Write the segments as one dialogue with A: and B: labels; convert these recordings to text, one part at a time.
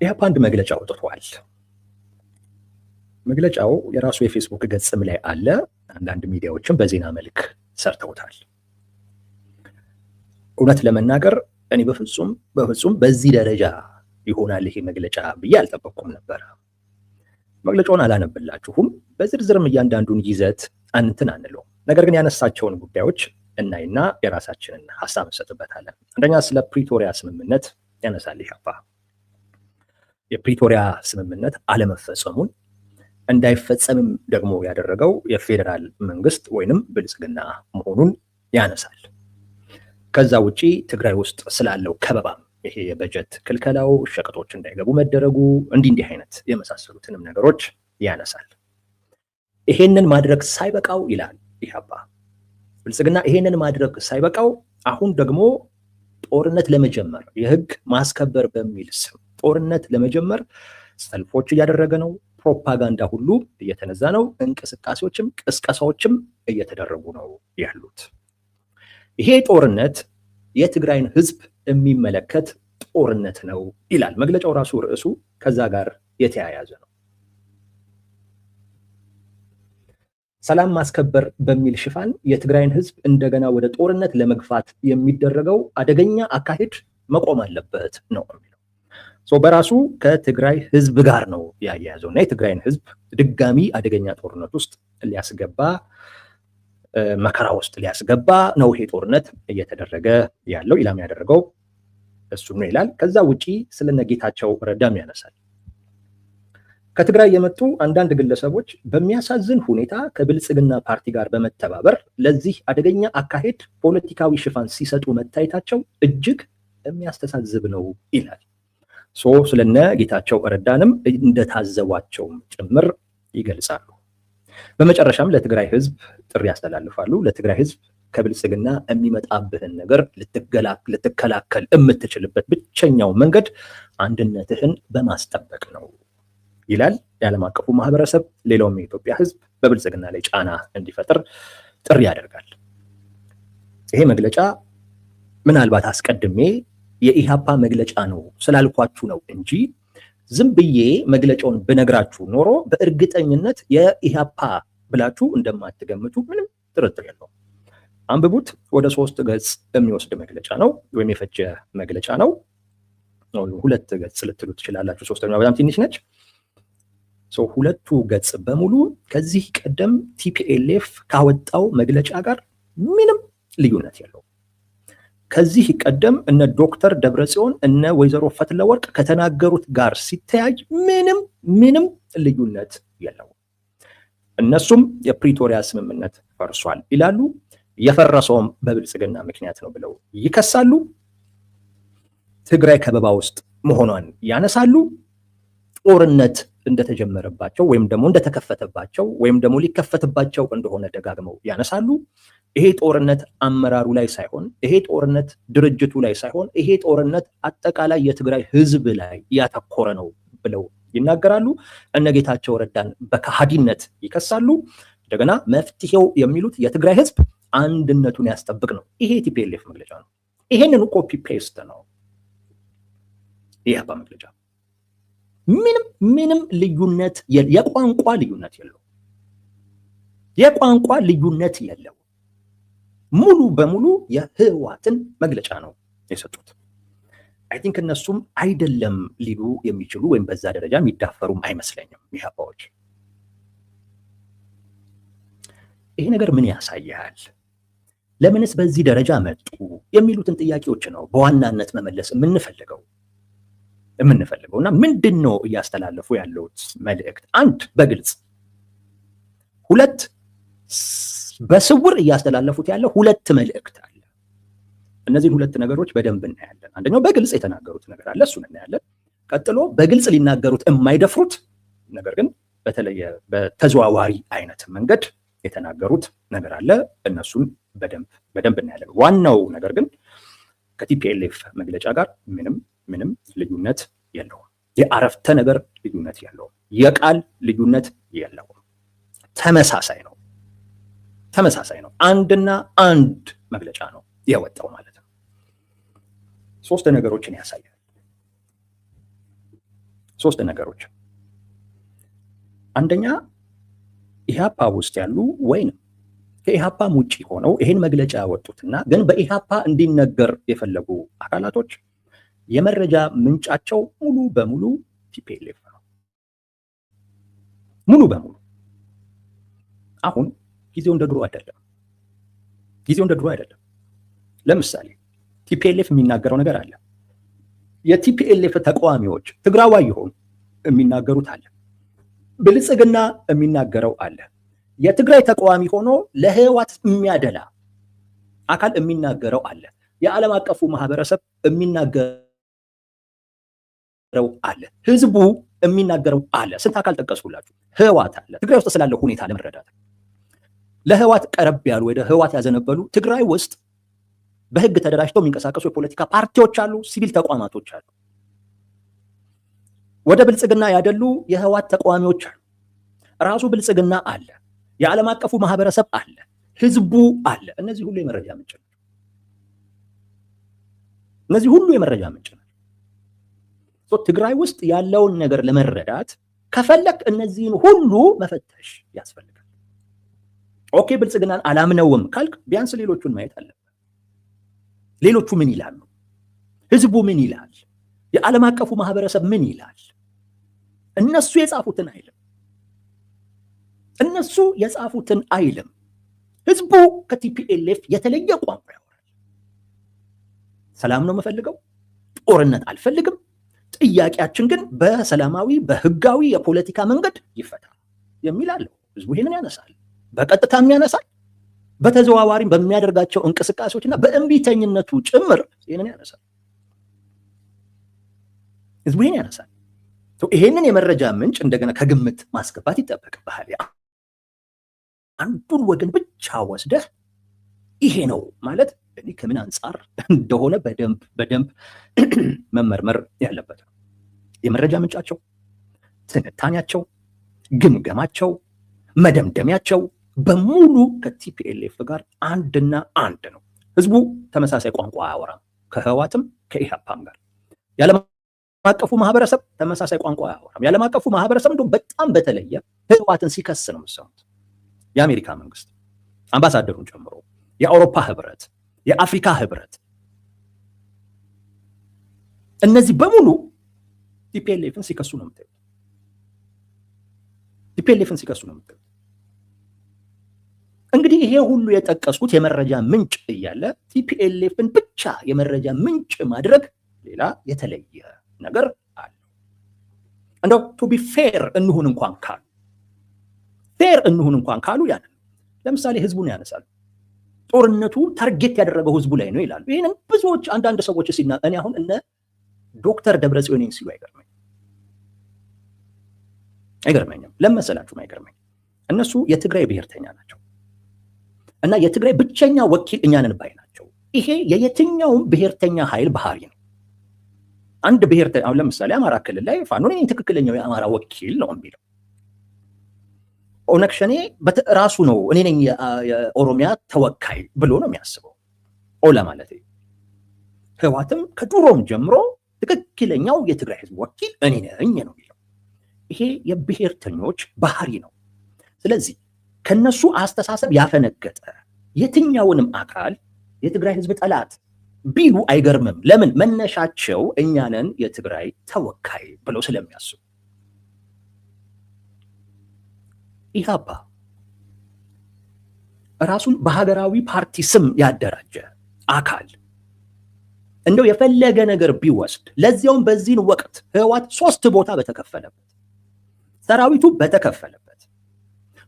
A: ኢህአፓ አንድ መግለጫ አውጥቷል። መግለጫው የራሱ የፌስቡክ ገጽም ላይ አለ። አንዳንድ ሚዲያዎችም በዜና መልክ ሰርተውታል። እውነት ለመናገር እኔ በፍጹም በዚህ ደረጃ ይሆናል ይሄ መግለጫ ብዬ አልጠበቅኩም ነበር። መግለጫውን አላነብላችሁም። በዝርዝርም እያንዳንዱን ይዘት አንትን አንለው። ነገር ግን ያነሳቸውን ጉዳዮች እናይና የራሳችንን ሀሳብ እንሰጥበታለን። አንደኛ ስለ ፕሪቶሪያ ስምምነት ያነሳል ኢህአፓ። የፕሪቶሪያ ስምምነት አለመፈጸሙን እንዳይፈጸምም ደግሞ ያደረገው የፌዴራል መንግስት ወይንም ብልጽግና መሆኑን ያነሳል። ከዛ ውጪ ትግራይ ውስጥ ስላለው ከበባም ይሄ የበጀት ክልከላው፣ ሸቀጦች እንዳይገቡ መደረጉ እንዲህ አይነት የመሳሰሉትንም ነገሮች ያነሳል። ይሄንን ማድረግ ሳይበቃው ይላል ኢህአፓ፣ ብልጽግና ይሄንን ማድረግ ሳይበቃው አሁን ደግሞ ጦርነት ለመጀመር የህግ ማስከበር በሚል ስም ጦርነት ለመጀመር ሰልፎች እያደረገ ነው። ፕሮፓጋንዳ ሁሉ እየተነዛ ነው። እንቅስቃሴዎችም ቅስቀሳዎችም እየተደረጉ ነው ያሉት። ይሄ ጦርነት የትግራይን ህዝብ የሚመለከት ጦርነት ነው ይላል መግለጫው። ራሱ ርዕሱ ከዛ ጋር የተያያዘ ነው። ሰላም ማስከበር በሚል ሽፋን የትግራይን ህዝብ እንደገና ወደ ጦርነት ለመግፋት የሚደረገው አደገኛ አካሄድ መቆም አለበት ነው የሚለው። በራሱ ከትግራይ ህዝብ ጋር ነው ያያያዘው እና የትግራይን ህዝብ ድጋሚ አደገኛ ጦርነት ውስጥ ሊያስገባ መከራ ውስጥ ሊያስገባ ነው ይሄ ጦርነት እየተደረገ ያለው። ኢላማ ያደረገው እሱ ነው ይላል። ከዛ ውጪ ስለነ ጌታቸው ረዳም ያነሳል። ከትግራይ የመጡ አንዳንድ ግለሰቦች በሚያሳዝን ሁኔታ ከብልጽግና ፓርቲ ጋር በመተባበር ለዚህ አደገኛ አካሄድ ፖለቲካዊ ሽፋን ሲሰጡ መታየታቸው እጅግ የሚያስተሳዝብ ነው ይላል። ስለነ ጌታቸው ረዳንም እንደታዘቧቸውም ጭምር ይገልጻሉ። በመጨረሻም ለትግራይ ህዝብ ጥሪ ያስተላልፋሉ። ለትግራይ ህዝብ ከብልጽግና የሚመጣብህን ነገር ልትከላከል የምትችልበት ብቸኛው መንገድ አንድነትህን በማስጠበቅ ነው ይላል። የዓለም አቀፉ ማህበረሰብ ሌላውም የኢትዮጵያ ህዝብ በብልጽግና ላይ ጫና እንዲፈጥር ጥሪ ያደርጋል። ይሄ መግለጫ ምናልባት አስቀድሜ የኢህአፓ መግለጫ ነው ስላልኳችሁ ነው እንጂ ዝም ብዬ መግለጫውን ብነግራችሁ ኖሮ በእርግጠኝነት የኢህአፓ ብላችሁ እንደማትገምቱ ምንም ጥርጥር የለውም። አንብቡት። ወደ 3 ገጽ የሚወስድ መግለጫ ነው ወይም የፈጀ መግለጫ ነው። 2 ገጽ ልትሉ ትችላላችሁ። 3ኛው በጣም ትንሽ ነች። 2 ገጽ በሙሉ ከዚህ ቀደም ቲፒኤልኤፍ ካወጣው መግለጫ ጋር ምንም ልዩነት የለውም። ከዚህ ቀደም እነ ዶክተር ደብረጽዮን እነ ወይዘሮ ፈትለወርቅ ከተናገሩት ጋር ሲተያይ ምንም ልዩነት የለውም። እነሱም የፕሪቶሪያ ስምምነት ፈርሷል ይላሉ። የፈረሰውም በብልጽግና ምክንያት ነው ብለው ይከሳሉ። ትግራይ ከበባ ውስጥ መሆኗን ያነሳሉ። ጦርነት እንደተጀመረባቸው ወይም ደግሞ እንደተከፈተባቸው ወይም ደግሞ ሊከፈትባቸው እንደሆነ ደጋግመው ያነሳሉ። ይሄ ጦርነት አመራሩ ላይ ሳይሆን፣ ይሄ ጦርነት ድርጅቱ ላይ ሳይሆን፣ ይሄ ጦርነት አጠቃላይ የትግራይ ህዝብ ላይ ያተኮረ ነው ብለው ይናገራሉ። እነ ጌታቸው ረዳን በከሃዲነት ይከሳሉ። እንደገና መፍትሄው የሚሉት የትግራይ ህዝብ አንድነቱን ያስጠብቅ ነው። ይሄ ቲፒኤልኤፍ መግለጫ ነው። ይሄንን ኮፒ ፔስት ነው የኢህአፓ መግለጫ። ምንም ልዩነት የቋንቋ ልዩነት የለው። የቋንቋ ልዩነት የለው። ሙሉ በሙሉ የህወሓትን መግለጫ ነው የሰጡት። አይ ቲንክ እነሱም አይደለም ሊሉ የሚችሉ ወይም በዛ ደረጃ የሚዳፈሩም አይመስለኝም ኢህአፓዎች። ይሄ ነገር ምን ያሳያል? ለምንስ በዚህ ደረጃ መጡ የሚሉትን ጥያቄዎች ነው በዋናነት መመለስ የምንፈልገው እና ምንድን ነው እያስተላለፉ ያለውት መልእክት? 1 በግልጽ 2 በስውር እያስተላለፉት ያለው 2 መልእክት አለ። እነዚህን 2 ነገሮች በደንብ እናያለን። አንደኛው በግልጽ የተናገሩት ነገር አለ፣ እሱን እናያለን። ቀጥሎ በግልጽ ሊናገሩት የማይደፍሩት ነገር ግን በተለየ በተዘዋዋሪ አይነት መንገድ የተናገሩት ነገር አለ። እነሱን በደንብ እናያለን። ዋናው ነገር ግን ከቲፒኤልኤፍ መግለጫ ጋር ምንም ልዩነት የለውም። የአረፍተ ነገር ልዩነት የለውም። የቃል ልዩነት የለውም። ተመሳሳይ ነው። አንድና አንድ መግለጫ ነው የወጣው ማለት ነው። 3 ነገሮችን ያሳያል። ሶስት ነገሮች። አንደኛ ኢህአፓ ውስጥ ያሉ ወይንም ከኢህአፓም ውጭ ሆነው ይህን መግለጫ ያወጡትና ግን በኢህአፓ እንዲነገር የፈለጉ አካላቶች የመረጃ ምንጫቸው ሙሉ በሙሉ ቲፒኤልኤፍ ነው። ሙሉ በሙሉ። አሁን ጊዜው እንደ ድሮ አይደለም። ጊዜው እንደ ድሮ አይደለም። ለምሳሌ ቲፒኤልኤፍ የሚናገረው ነገር አለ። የቲፒኤልኤፍ ተቃዋሚዎች ትግራዋይ የሆኑ የሚናገሩት አለ። ብልጽግና የሚናገረው አለ። የትግራይ ተቃዋሚ ሆኖ ለህወሓት የሚያደላ አካል የሚናገረው አለ። የዓለም አቀፉ ማህበረሰብ የሚናገረው አለ። ህዝቡ የሚናገረው አለ። ስንት አካል ጠቀስኩላችሁ? ህወሓት አለ። ትግራይ ውስጥ ስላለው ሁኔታ ለመረዳት ለህወሓት ቀረብ ያሉ ወደ ህወሓት ያዘነበሉ ትግራይ ውስጥ በህግ ተደራጅተው የሚንቀሳቀሱ የፖለቲካ ፓርቲዎች አሉ፣ ሲቪል ተቋማቶች አሉ። ወደ ብልጽግና ያደሉ የህወሓት ተቃዋሚዎች አሉ። ራሱ ብልጽግና አለ። የዓለም አቀፉ ማህበረሰብ አለ። ህዝቡ አለ። እነዚህ ሁሉ የመረጃ ምንጭ ናቸው። እነዚህ ሁሉ የመረጃ ምንጭ ናቸው። ትግራይ ውስጥ ያለውን ነገር ለመረዳት ከፈለክ እነዚህን ሁሉ መፈተሽ ያስፈልጋል። ኦኬ ብልጽግናን አላምነውም ካልክ ቢያንስ ሌሎቹን ማየት አለበት። ሌሎቹ ምን ይላሉ? ህዝቡ ምን ይላል? የዓለም አቀፉ ማህበረሰብ ምን ይላል? እነሱ የጻፉትን አይልም። እነሱ የጻፉትን አይልም። ህዝቡ ከቲፒኤልኤፍ የተለየ ቋንቋ ያወራል። ሰላም ነው የምፈልገው፣ ጦርነት አልፈልግም፣ ጥያቄያችን ግን በሰላማዊ በህጋዊ የፖለቲካ መንገድ ይፈታ የሚል አለው። ህዝቡ ይህንን ያነሳል። በቀጥታም ያነሳል፣ በተዘዋዋሪም በሚያደርጋቸው እንቅስቃሴዎችና በእምቢተኝነቱ ጭምር ይህንን ያነሳል። ህዝቡ ይህን ያነሳል። ይሄንን የመረጃ ምንጭ እንደገና ከግምት ማስገባት ይጠበቅብሃል። አንዱን ወገን ብቻ ወስደህ ይሄ ነው ማለት ከምን አንጻር እንደሆነ በደንብ መመርመር ያለበት ነው። የመረጃ ምንጫቸው፣ ትንታኔያቸው፣ ግምገማቸው፣ መደምደሚያቸው በሙሉ ከቲፒኤልኤፍ ጋር አንድና አንድ ነው። ህዝቡ ተመሳሳይ ቋንቋ አያወራም፣ ከህወሓትም ከኢህአፓም ጋር። የዓለም አቀፉ ማህበረሰብ ተመሳሳይ ቋንቋ አያወራም። የዓለም አቀፉ ማህበረሰብ እንደውም በጣም በተለየ ህወሓትን ሲከስ ነው የምትሰሙት። የአሜሪካ መንግስት አምባሳደሩን ጨምሮ የአውሮፓ ህብረት፣ የአፍሪካ ህብረት፣ እነዚህ በሙሉ ቲፒኤልኤፍን ሲከሱ ነው የምታዩት። ቲፒኤልኤፍን ሲከሱ ነው የምታዩት። እንግዲህ ይሄ ሁሉ የጠቀስኩት የመረጃ ምንጭ እያለ ቲፒኤልኤፍን ብቻ የመረጃ ምንጭ ማድረግ ሌላ የተለየ ነገር አለ። እንደው ቱ ቢ ፌር እንሁን እንኳን ካሉ ያንን ለምሳሌ ህዝቡን ያነሳሉ። ጦርነቱ ታርጌት ያደረገው ህዝቡ ላይ ነው ይላሉ። ይህንን ብዙዎች አንዳንድ ሰዎች እኔ አሁን እነ ዶክተር ደብረጽዮን ሲሉ አይገርመኝም። ለመሰላችሁ አይገርመኝ። እነሱ የትግራይ ብሔርተኛ ናቸው እና የትግራይ ብቸኛ ወኪል እኛ ነን ባይ ናቸው። ይሄ የየትኛውም ብሔርተኛ ኃይል ባህሪ ነው። አንድ ብሔርተኛ አሁን ለምሳሌ አማራ ክልል ላይ ፋኖ ነኝ ትክክለኛው የአማራ ወኪል ነው የሚለው። ኦነግ ሸኔ ራሱ ነው እኔ ነኝ የኦሮሚያ ተወካይ ብሎ ነው የሚያስበው። ኦላ ማለት ህወሓትም ከድሮም ጀምሮ ትክክለኛው የትግራይ ህዝብ ወኪል እኔ ነኝ ነው የሚለው። ይሄ የብሔርተኞች ባህሪ ነው። ስለዚህ ከነሱ አስተሳሰብ ያፈነገጠ የትኛውንም አካል የትግራይ ህዝብ ጠላት ቢሉ አይገርምም። ለምን? መነሻቸው እኛ ነን የትግራይ ተወካይ ብለው ስለሚያስቡ። ኢህአፓ ራሱን በሀገራዊ ፓርቲ ስም ያደራጀ አካል እንደው የፈለገ ነገር ቢወስድ ለዚያውም በዚህን ወቅት ህወሓት 3 ቦታ በተከፈለበት፣ ሰራዊቱ በተከፈለበት፣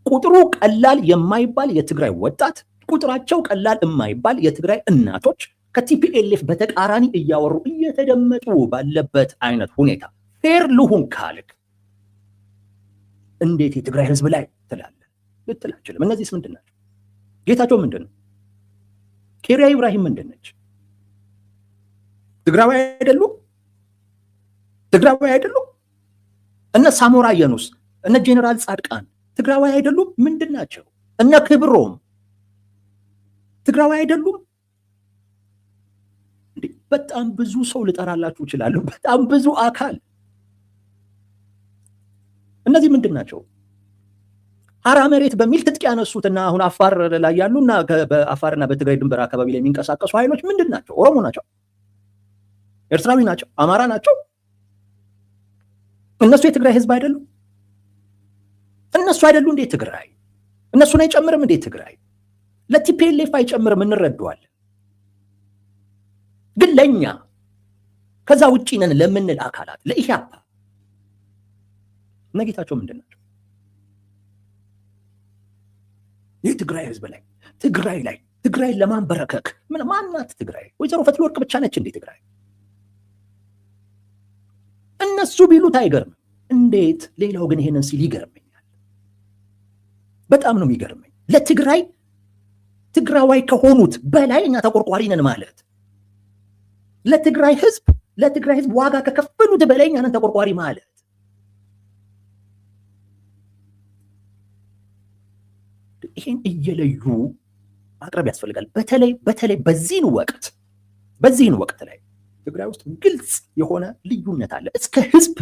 A: ቁጥሩ ቀላል የማይባል የትግራይ ወጣት፣ ቁጥራቸው ቀላል የማይባል የትግራይ እናቶች ከቲፒኤልኤፍ በተቃራኒ እያወሩ እየተደመጡ ባለበት አይነት ሁኔታ ፌር ልሁን ካልክ እንዴት የትግራይ ህዝብ ላይ ትላለህ? ልትል አትችልም። እነዚህስ ምንድን ናቸው? ጌታቸው ምንድን ነው? ኬሪያ ኢብራሂም ምንድን ነች? ትግራዋይ አይደሉም? እነ ሳሞራ የኑስ፣ እነ ጄኔራል ጻድቃን ትግራዋይ አይደሉም? ምንድን ናቸው? እነ ክብሮም ትግራዋይ አይደሉም? በጣም ብዙ ሰው ልጠራላችሁ ይችላሉ። በጣም ብዙ አካል እነዚህ ምንድን ናቸው? ሀራ መሬት በሚል ትጥቅ ያነሱትና አሁን አፋር ላይ ያሉና በአፋርና በትግራይ ድንበር አካባቢ ላይ የሚንቀሳቀሱ ኃይሎች ምንድን ናቸው? ኦሮሞ ናቸው? ኤርትራዊ ናቸው? አማራ ናቸው? እነሱ የትግራይ ህዝብ አይደሉም? እነሱ አይደሉ እንዴ ትግራይ? እነሱን አይጨምርም እንዴ ትግራይ? ለቲፒኤልኤፍ አይጨምርም፣ እንረዳዋለን። ግን ለኛ ከዛ ውጪ ነን ለምንል አካላት ለኢህአፓ ነጌታቸው ምንድን ናቸው? የትግራይ ህዝብ ላይ ትግራይ ለማንበረከክ ማናት ትግራይ? ወይዘሮ ፈትለወርቅ ብቻ ነች እንዴ ትግራይ? እነሱ ቢሉት አይገርምም። እንዴት ሌላው ግን ይሄንን ሲል ይገርመኛል። በጣም ነው የሚገርመኝ። ለትግራይ ትግራዋይ ከሆኑት በላይ እኛ ተቆርቋሪ ነን ማለት፣ ለትግራይ ህዝብ ዋጋ ከከፈሉት በላይ እኛ ነን ተቆርቋሪ ማለት። ይሄን እየለዩ ማቅረብ ያስፈልጋል። በተለይ በዚህን ወቅት ላይ ትግራይ ውስጥ ግልጽ የሆነ ልዩነት አለ። እስከ ህዝብ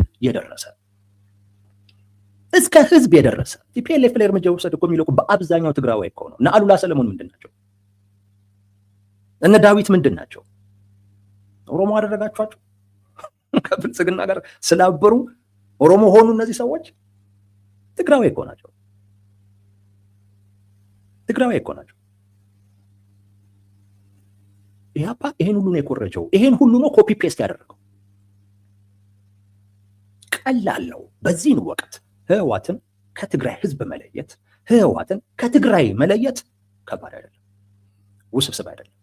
A: የደረሰ ቲፒኤልኤፍ ላይ እርምጃ ወሰድ እኮ የሚለው በአብዛኛው ትግራዋይ እኮ ነው። እነ አሉላ ሰለሞን ምንድን ናቸው? እነ ዳዊት ምንድን ናቸው? ኦሮሞ አደረጋችኋቸው? ከብልጽግና ጋር ስላበሩ ኦሮሞ ሆኑ እነዚህ ሰዎች? ትግራዋይ እኮ ናቸው። ኢህአፓ ይሄን ሁሉ ነው የኮረጀው። ይሄን ሁሉ ነው ኮፒ ፔስት ያደረገው። ቀላል ነው በዚህን ወቅት ህወሓትን ከትግራይ ህዝብ መለየት፣ ህወሓትን ከትግራይ መለየት ከባድ አይደለም፣ ውስብስብ አይደለም፣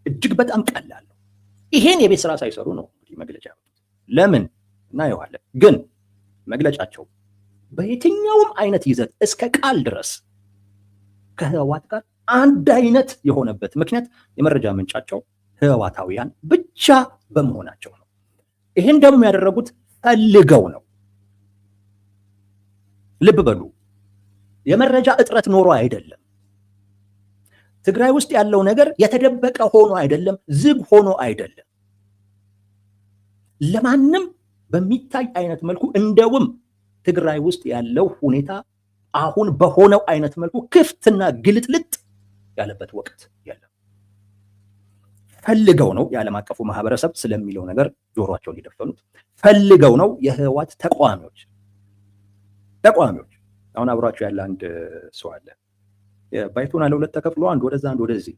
A: እጅግ በጣም ቀላል ነው። ይሄን የቤት ስራ ሳይሰሩ ነው እንግዲህ መግለጫ ያወጡት። ለምን እናየዋለን። ግን መግለጫቸው በየትኛውም አይነት ይዘት እስከ ቃል ድረስ ከህወሓት ጋር አንድ አይነት የሆነበት ምክንያት የመረጃ ምንጫቸው ህወሓታውያን ብቻ በመሆናቸው ነው። ይህን ደግሞ ያደረጉት ፈልገው ነው። ልብ በሉ፣ የመረጃ እጥረት ኖሮ አይደለም። ትግራይ ውስጥ ያለው ነገር የተደበቀ ሆኖ አይደለም፣ ዝግ ሆኖ አይደለም። ለማንም በሚታይ አይነት መልኩ እንደውም ትግራይ ውስጥ ያለው ሁኔታ አሁን በሆነው አይነት መልኩ ክፍትና ግልጥልጥ ያለበት ወቅት የለም። ፈልገው ነው የዓለም አቀፉ ማህበረሰብ ስለሚለው ነገር ጆሮአቸውን የደፈኑት። ፈልገው ነው የህወሓት ተቃዋሚዎች አሁን አብሯቸው ያለ አንድ ሰው አለ። ባይቶና ለሁለት ተከፍሎ አንድ ወደዛ አንድ ወደዚህ።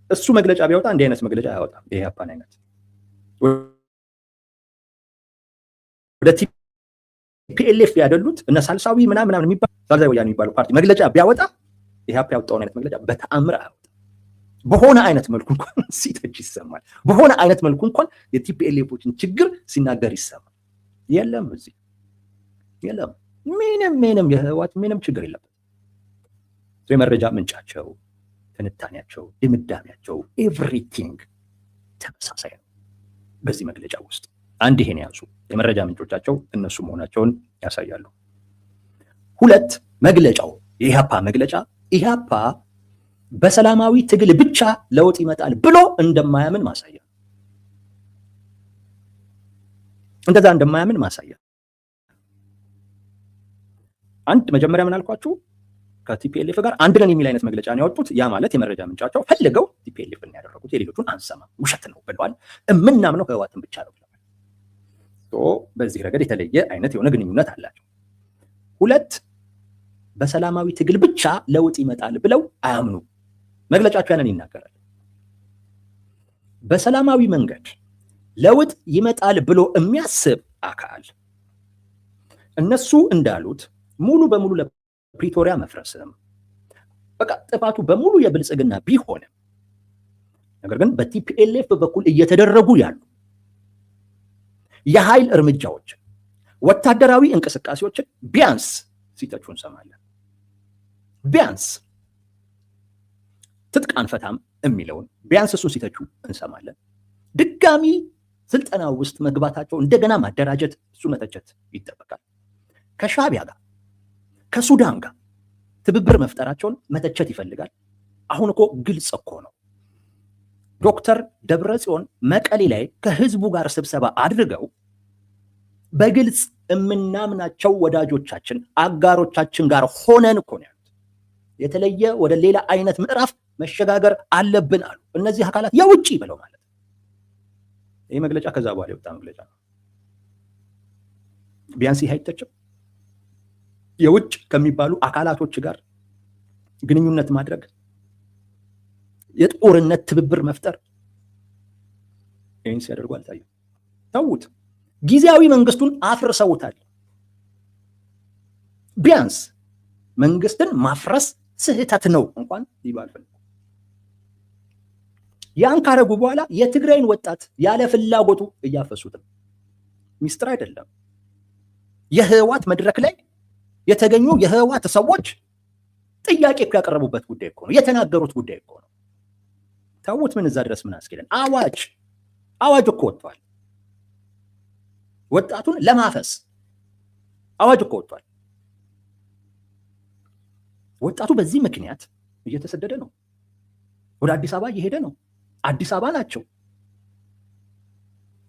A: እሱ መግለጫ ቢያወጣ እንዲህ አይነት መግለጫ አያወጣም። የኢህአፓን አይነት ወደ ፒኤልኤፍ ያደሉት እነ ሳልሳዊ ምናምን የሚባሉ ሳልሳዊ ወያኔ የሚባሉ ፓርቲ መግለጫ ቢያወጣ ኢህአፓ ያወጣውን አይነት መግለጫ በተአምር አያወጣም። በሆነ አይነት መልኩ እንኳን ሲተች ይሰማል። በሆነ አይነት መልኩ እንኳን የቲፒኤልኤፎችን ችግር ሲናገር ይሰማል። የለም እዚህ የለም። ምንም የህወሓት ምንም ችግር የለበት። የመረጃ ምንጫቸው፣ ትንታኔያቸው፣ ድምዳሜያቸው ኤቭሪቲንግ ተመሳሳይ ነው። በዚህ መግለጫ ውስጥ አንድ ይሄን ያዙ። የመረጃ ምንጮቻቸው እነሱ መሆናቸውን ያሳያሉ። ሁለት መግለጫው የኢህአፓ መግለጫ ኢህአፓ በሰላማዊ ትግል ብቻ ለውጥ ይመጣል ብሎ እንደማያምን ማሳያ፣ እንደዛ እንደማያምን ማሳያ። አንድ መጀመሪያ ምን አልኳችሁ? ከቲፒኤልኤፍ ጋር አንድ ነን የሚል አይነት መግለጫ ነው ያወጡት። ያ ማለት የመረጃ ምንጫቸው ፈልገው ቲፒኤልኤፍን ያደረጉት፣ የሌሎቹን አንሰማም ውሸት ነው ብለዋል። እምናምነው ህወሓትን ብቻ ነው ብለዋል። በዚህ ረገድ የተለየ አይነት የሆነ ግንኙነት አላቸው። ሁለት በሰላማዊ ትግል ብቻ ለውጥ ይመጣል ብለው አያምኑ። መግለጫቸው ያንን ይናገራል። በሰላማዊ መንገድ ለውጥ ይመጣል ብሎ የሚያስብ አካል እነሱ እንዳሉት ሙሉ በሙሉ ለፕሪቶሪያ መፍረስም በቃ ጥፋቱ በሙሉ የብልጽግና ቢሆንም ነገር ግን በቲፒኤልኤፍ በኩል እየተደረጉ ያሉ የኃይል እርምጃዎች፣ ወታደራዊ እንቅስቃሴዎችን ቢያንስ ሲተቹ እንሰማለን። ቢያንስ ትጥቅ አንፈታም የሚለውን ቢያንስ እሱን ሲተቹ እንሰማለን። ድጋሚ ስልጠና ውስጥ መግባታቸው እንደገና ማደራጀት፣ እሱ መተቸት ይጠበቃል። ከሻዕቢያ ጋር ከሱዳን ጋር ትብብር መፍጠራቸውን መተቸት ይፈልጋል። አሁን እኮ ግልጽ እኮ ነው። ዶክተር ደብረጽዮን መቀሌ ላይ ከህዝቡ ጋር ስብሰባ አድርገው በግልጽ የምናምናቸው ወዳጆቻችን አጋሮቻችን ጋር ሆነን እኮ ነው ያሉት። የተለየ ወደ ሌላ አይነት ምዕራፍ መሸጋገር አለብን አሉ እነዚህ አካላት የውጭ ብለው ማለት ነው። ይህ መግለጫ ከዛ በኋላ የወጣ መግለጫ ነው። ቢያንስ ይህ አይተችም። የውጭ ከሚባሉ አካላቶች ጋር ግንኙነት ማድረግ፣ የጦርነት ትብብር መፍጠር፣ ይህን ሲያደርጉ አልታየም። ተውት። ጊዜያዊ መንግስቱን አፍርሰውታል። ቢያንስ መንግስትን ማፍረስ ስህተት ነው እንኳን ይባል። ያን ካረጉ በኋላ የትግራይን ወጣት ያለ ፍላጎቱ እያፈሱት ነው። ሚስጥር አይደለም። የህወሓት መድረክ ላይ የተገኙ የህወሓት ሰዎች ጥያቄ ያቀረቡበት ጉዳይ እኮ ነው፣ የተናገሩት ጉዳይ እኮ ነው። ተውት። ምን እዛ ድረስ ምን አስኬደን? አዋጅ እኮ ወጥቷል። ወጣቱን ለማፈስ አዋጅ እኮ ወጥቷል። ወጣቱ በዚህ ምክንያት እየተሰደደ ነው። ወደ አዲስ አበባ እየሄደ ነው። አዲስ አበባ ናቸው።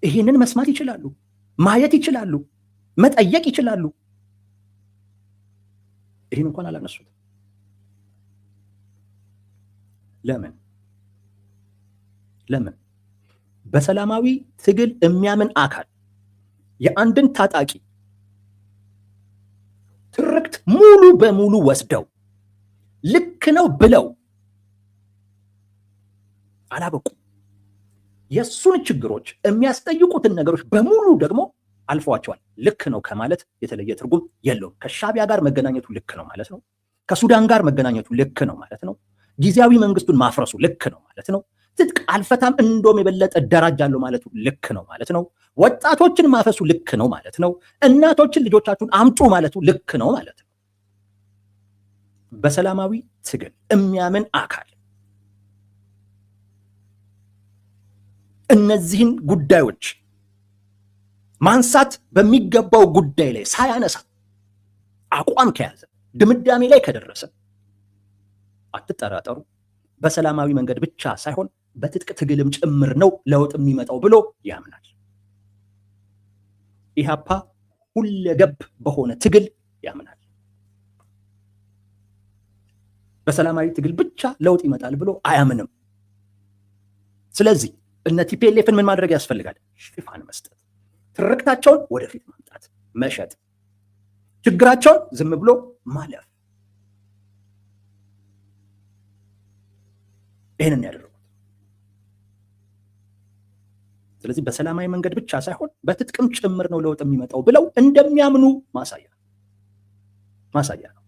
A: ይሄንን መስማት ይችላሉ፣ ማየት ይችላሉ፣ መጠየቅ ይችላሉ። ይሄን እንኳን አላነሱት። ለምን? በሰላማዊ ትግል የሚያምን አካል የአንድን ታጣቂ ትርክት ሙሉ በሙሉ ወስደው ልክ ነው ብለው አላበቁ። የሱን ችግሮች የሚያስጠይቁትን ነገሮች በሙሉ ደግሞ አልፈዋቸዋል። ልክ ነው ከማለት የተለየ ትርጉም የለውም። ከሻቢያ ጋር መገናኘቱ ልክ ነው ማለት ነው። ከሱዳን ጋር መገናኘቱ ልክ ነው ማለት ነው። ጊዜያዊ መንግስቱን ማፍረሱ ልክ ነው ማለት ነው። ትጥቅ አልፈታም እንደውም የበለጠ እደራጃለሁ ማለቱ ልክ ነው ማለት ነው። ወጣቶችን ማፈሱ ልክ ነው ማለት ነው። እናቶችን ልጆቻችሁን አምጡ ማለቱ ልክ ነው ማለት ነው። በሰላማዊ ትግል የሚያምን አካል እነዚህን ጉዳዮች ማንሳት በሚገባው ጉዳይ ላይ ሳያነሳ አቋም ከያዘ ድምዳሜ ላይ ከደረሰ አትጠራጠሩ፣ በሰላማዊ መንገድ ብቻ ሳይሆን በትጥቅ ትግልም ጭምር ነው ለውጥ የሚመጣው ብሎ ያምናል። ኢህአፓ ሁለገብ በሆነ ትግል ያምናል። በሰላማዊ ትግል ብቻ ለውጥ ይመጣል ብሎ አያምንም። ስለዚህ እነ ቲፒኤልኤፍን ምን ማድረግ ያስፈልጋል? ሽፋን መስጠት፣ ትርክታቸውን ወደፊት ማምጣት፣ መሸጥ፣ ችግራቸውን ዝም ብሎ ማለፍ። ይህንን ያደረጉት። ስለዚህ በሰላማዊ መንገድ ብቻ ሳይሆን በትጥቅም ጭምር ነው ለውጥ የሚመጣው ብለው እንደሚያምኑ ማሳያ ነው።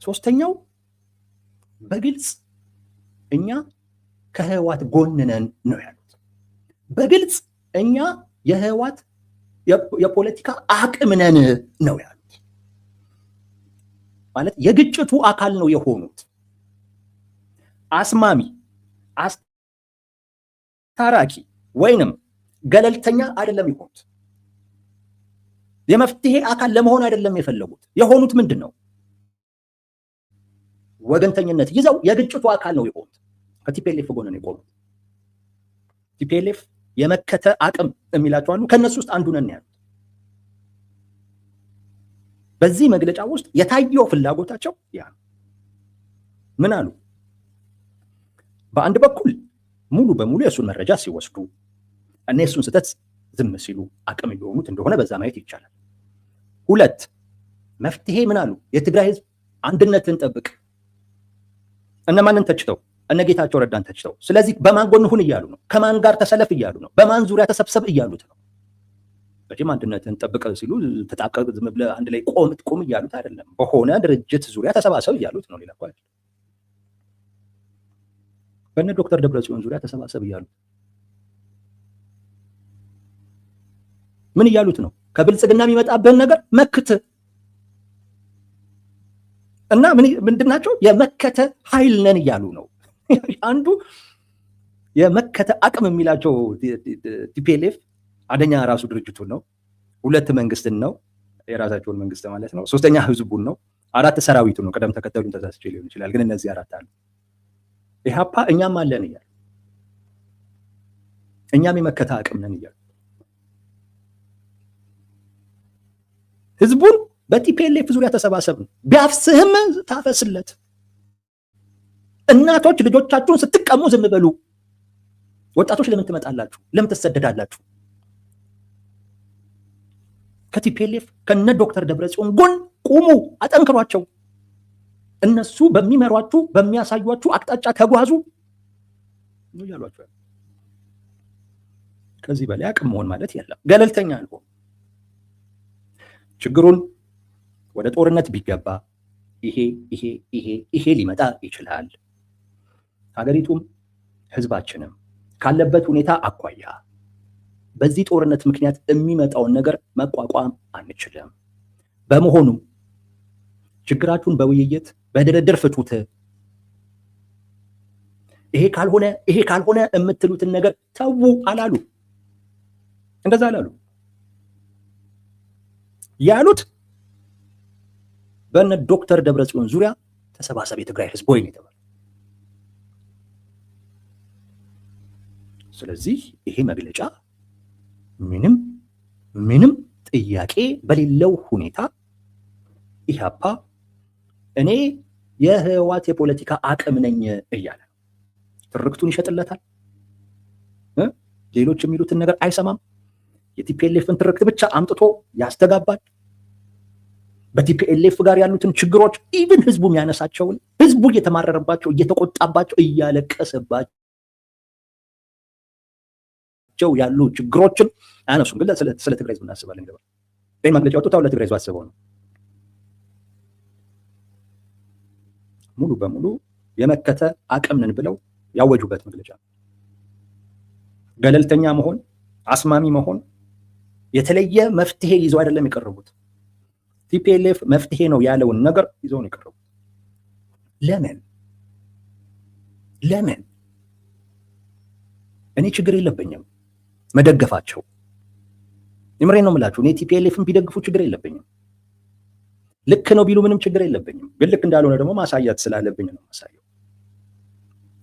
A: ሶስተኛው በግልጽ እኛ ከህወሓት ጎን ነን ነው ያሉት። በግልጽ እኛ የህወሓት የፖለቲካ አቅም ነን ነው ያሉት። ማለት የግጭቱ አካል ነው የሆኑት። አስማሚ፣ አስታራቂ ወይንም ገለልተኛ አይደለም የሆኑት። የመፍትሄ አካል ለመሆን አይደለም የፈለጉት። የሆኑት ምንድን ነው? ወገንተኝነት ይዘው የግጭቱ አካል ነው የሆኑት። ከቲፒኤልኤፍ ጎን ነው የቆሙት። ቲፒኤልኤፍ የመከተ አቅም የሚላቸው አሉ። ከነሱ ውስጥ አንዱ ነን ያሉት። በዚህ መግለጫ ውስጥ የታየው ፍላጎታቸው ያ ምን አሉ? በአንድ በኩል ሙሉ በሙሉ የእሱን መረጃ ሲወስዱ እና የእሱን ስህተት ዝም ሲሉ አቅም የሆኑት እንደሆነ በዛ ማየት ይቻላል። ሁለት መፍትሄ ምን አሉ? የትግራይ ህዝብ አንድነትን ጠብቅ። እነማንን ተችተው? እነ ጌታቸው ረዳን ተችተው። ስለዚህ በማን ጎን ሁን እያሉ ነው። ከማን ጋር ተሰለፍ እያሉ ነው። በማን ዙሪያ ተሰብሰብ እያሉት ነው። በጅም አንድነትን ጠብቅ ሲሉ ተጣቀቅ ዝም ብለህ አንድ ላይ ቆም እያሉት አይደለም። በሆነ ድርጅት ዙሪያ ተሰባሰብ እያሉት ነው። ሌላ እኮ አይደለም። በእነ ዶክተር ደብረጽዮን ዙሪያ ተሰባሰብ እያሉት ምን እያሉት ነው? ከብልጽግና የሚመጣብህን ነገር መክት እና ምንድናቸው? የመከተ ኃይል ነን እያሉ ነው። አንዱ የመከተ አቅም የሚላቸው ቲፒኤልኤፍ አንደኛ ራሱ ድርጅቱን ነው። ሁለት መንግስትን ነው፣ የራሳቸውን መንግስት ማለት ነው። ሶስተኛ ህዝቡን ነው። አራት ሰራዊቱ ነው። ቀደም ተከተሉን ተሳስቼ ሊሆን ይችላል፣ ግን እነዚህ አራት አሉ። ኢህአፓ እኛም አለን እያሉ እኛም የመከተ አቅም ነን እያሉ ህዝቡን በቲፒኤልኤፍ ዙሪያ ተሰባሰብ ነው። ቢያፍስህም ታፈስለት። እናቶች ልጆቻችሁን ስትቀሙ ዝም በሉ። ወጣቶች ለምን ትመጣላችሁ? ለምን ትሰደዳላችሁ? ከቲፒኤልኤፍ ከነ ዶክተር ደብረጽዮን ጎን ቁሙ፣ አጠንክሯቸው። እነሱ በሚመሯችሁ በሚያሳዩችሁ አቅጣጫ ተጓዙ ነው ያሏቸው። ከዚህ በላይ አቅም መሆን ማለት የለም። ገለልተኛ አልሆን። ችግሩን ወደ ጦርነት ቢገባ ይሄ ሊመጣ ይችላል። ሀገሪቱም ህዝባችንም ካለበት ሁኔታ አኳያ በዚህ ጦርነት ምክንያት የሚመጣውን ነገር መቋቋም አንችልም። በመሆኑ ችግራችሁን በውይይት በድርድር ፍቱት። ይሄ ካልሆነ የምትሉትን ነገር ተዉ አላሉ። እንደዛ አላሉ። ያሉት በእነ ዶክተር ደብረጽዮን ዙሪያ ተሰባሰብ የትግራይ ህዝብ ወይ ነው። ስለዚህ ይሄ መግለጫ ምንም ጥያቄ በሌለው ሁኔታ ኢህአፓ እኔ የህወሓት የፖለቲካ አቅም ነኝ እያለ ትርክቱን ይሸጥለታል። ሌሎች የሚሉትን ነገር አይሰማም። የቲፒኤልኤፍን ትርክት ብቻ አምጥቶ ያስተጋባል። በቲፒኤልኤፍ ጋር ያሉትን ችግሮች ኢቭን ህዝቡ የሚያነሳቸውን ህዝቡ እየተማረረባቸው እየተቆጣባቸው እያለቀሰባቸው ያሉ ችግሮችን አያነሱም። ግን ስለ ትግራይ ህዝብ እናስባለን ይገባል። ይህ መግለጫ ወጥቶ ለትግራይ ህዝብ አስበው ነው። ሙሉ በሙሉ የመከተ አቅም ነን ብለው ያወጁበት መግለጫ። ገለልተኛ መሆን፣ አስማሚ መሆን፣ የተለየ መፍትሄ ይዘው አይደለም የቀረቡት። ቲፒኤልኤፍ መፍትሄ ነው ያለውን ነገር ይዘው ነው የቀረቡት። ለምን? እኔ ችግር የለብኝም መደገፋቸው። የምሬን ነው የምላችሁ። እኔ ቲፒኤልኤፍን ቢደግፉ ችግር የለብኝም። ልክ ነው ቢሉ ምንም ችግር የለብኝም። ግን ልክ እንዳልሆነ ደግሞ ማሳያት ስላለብኝ ነው ማሳየው።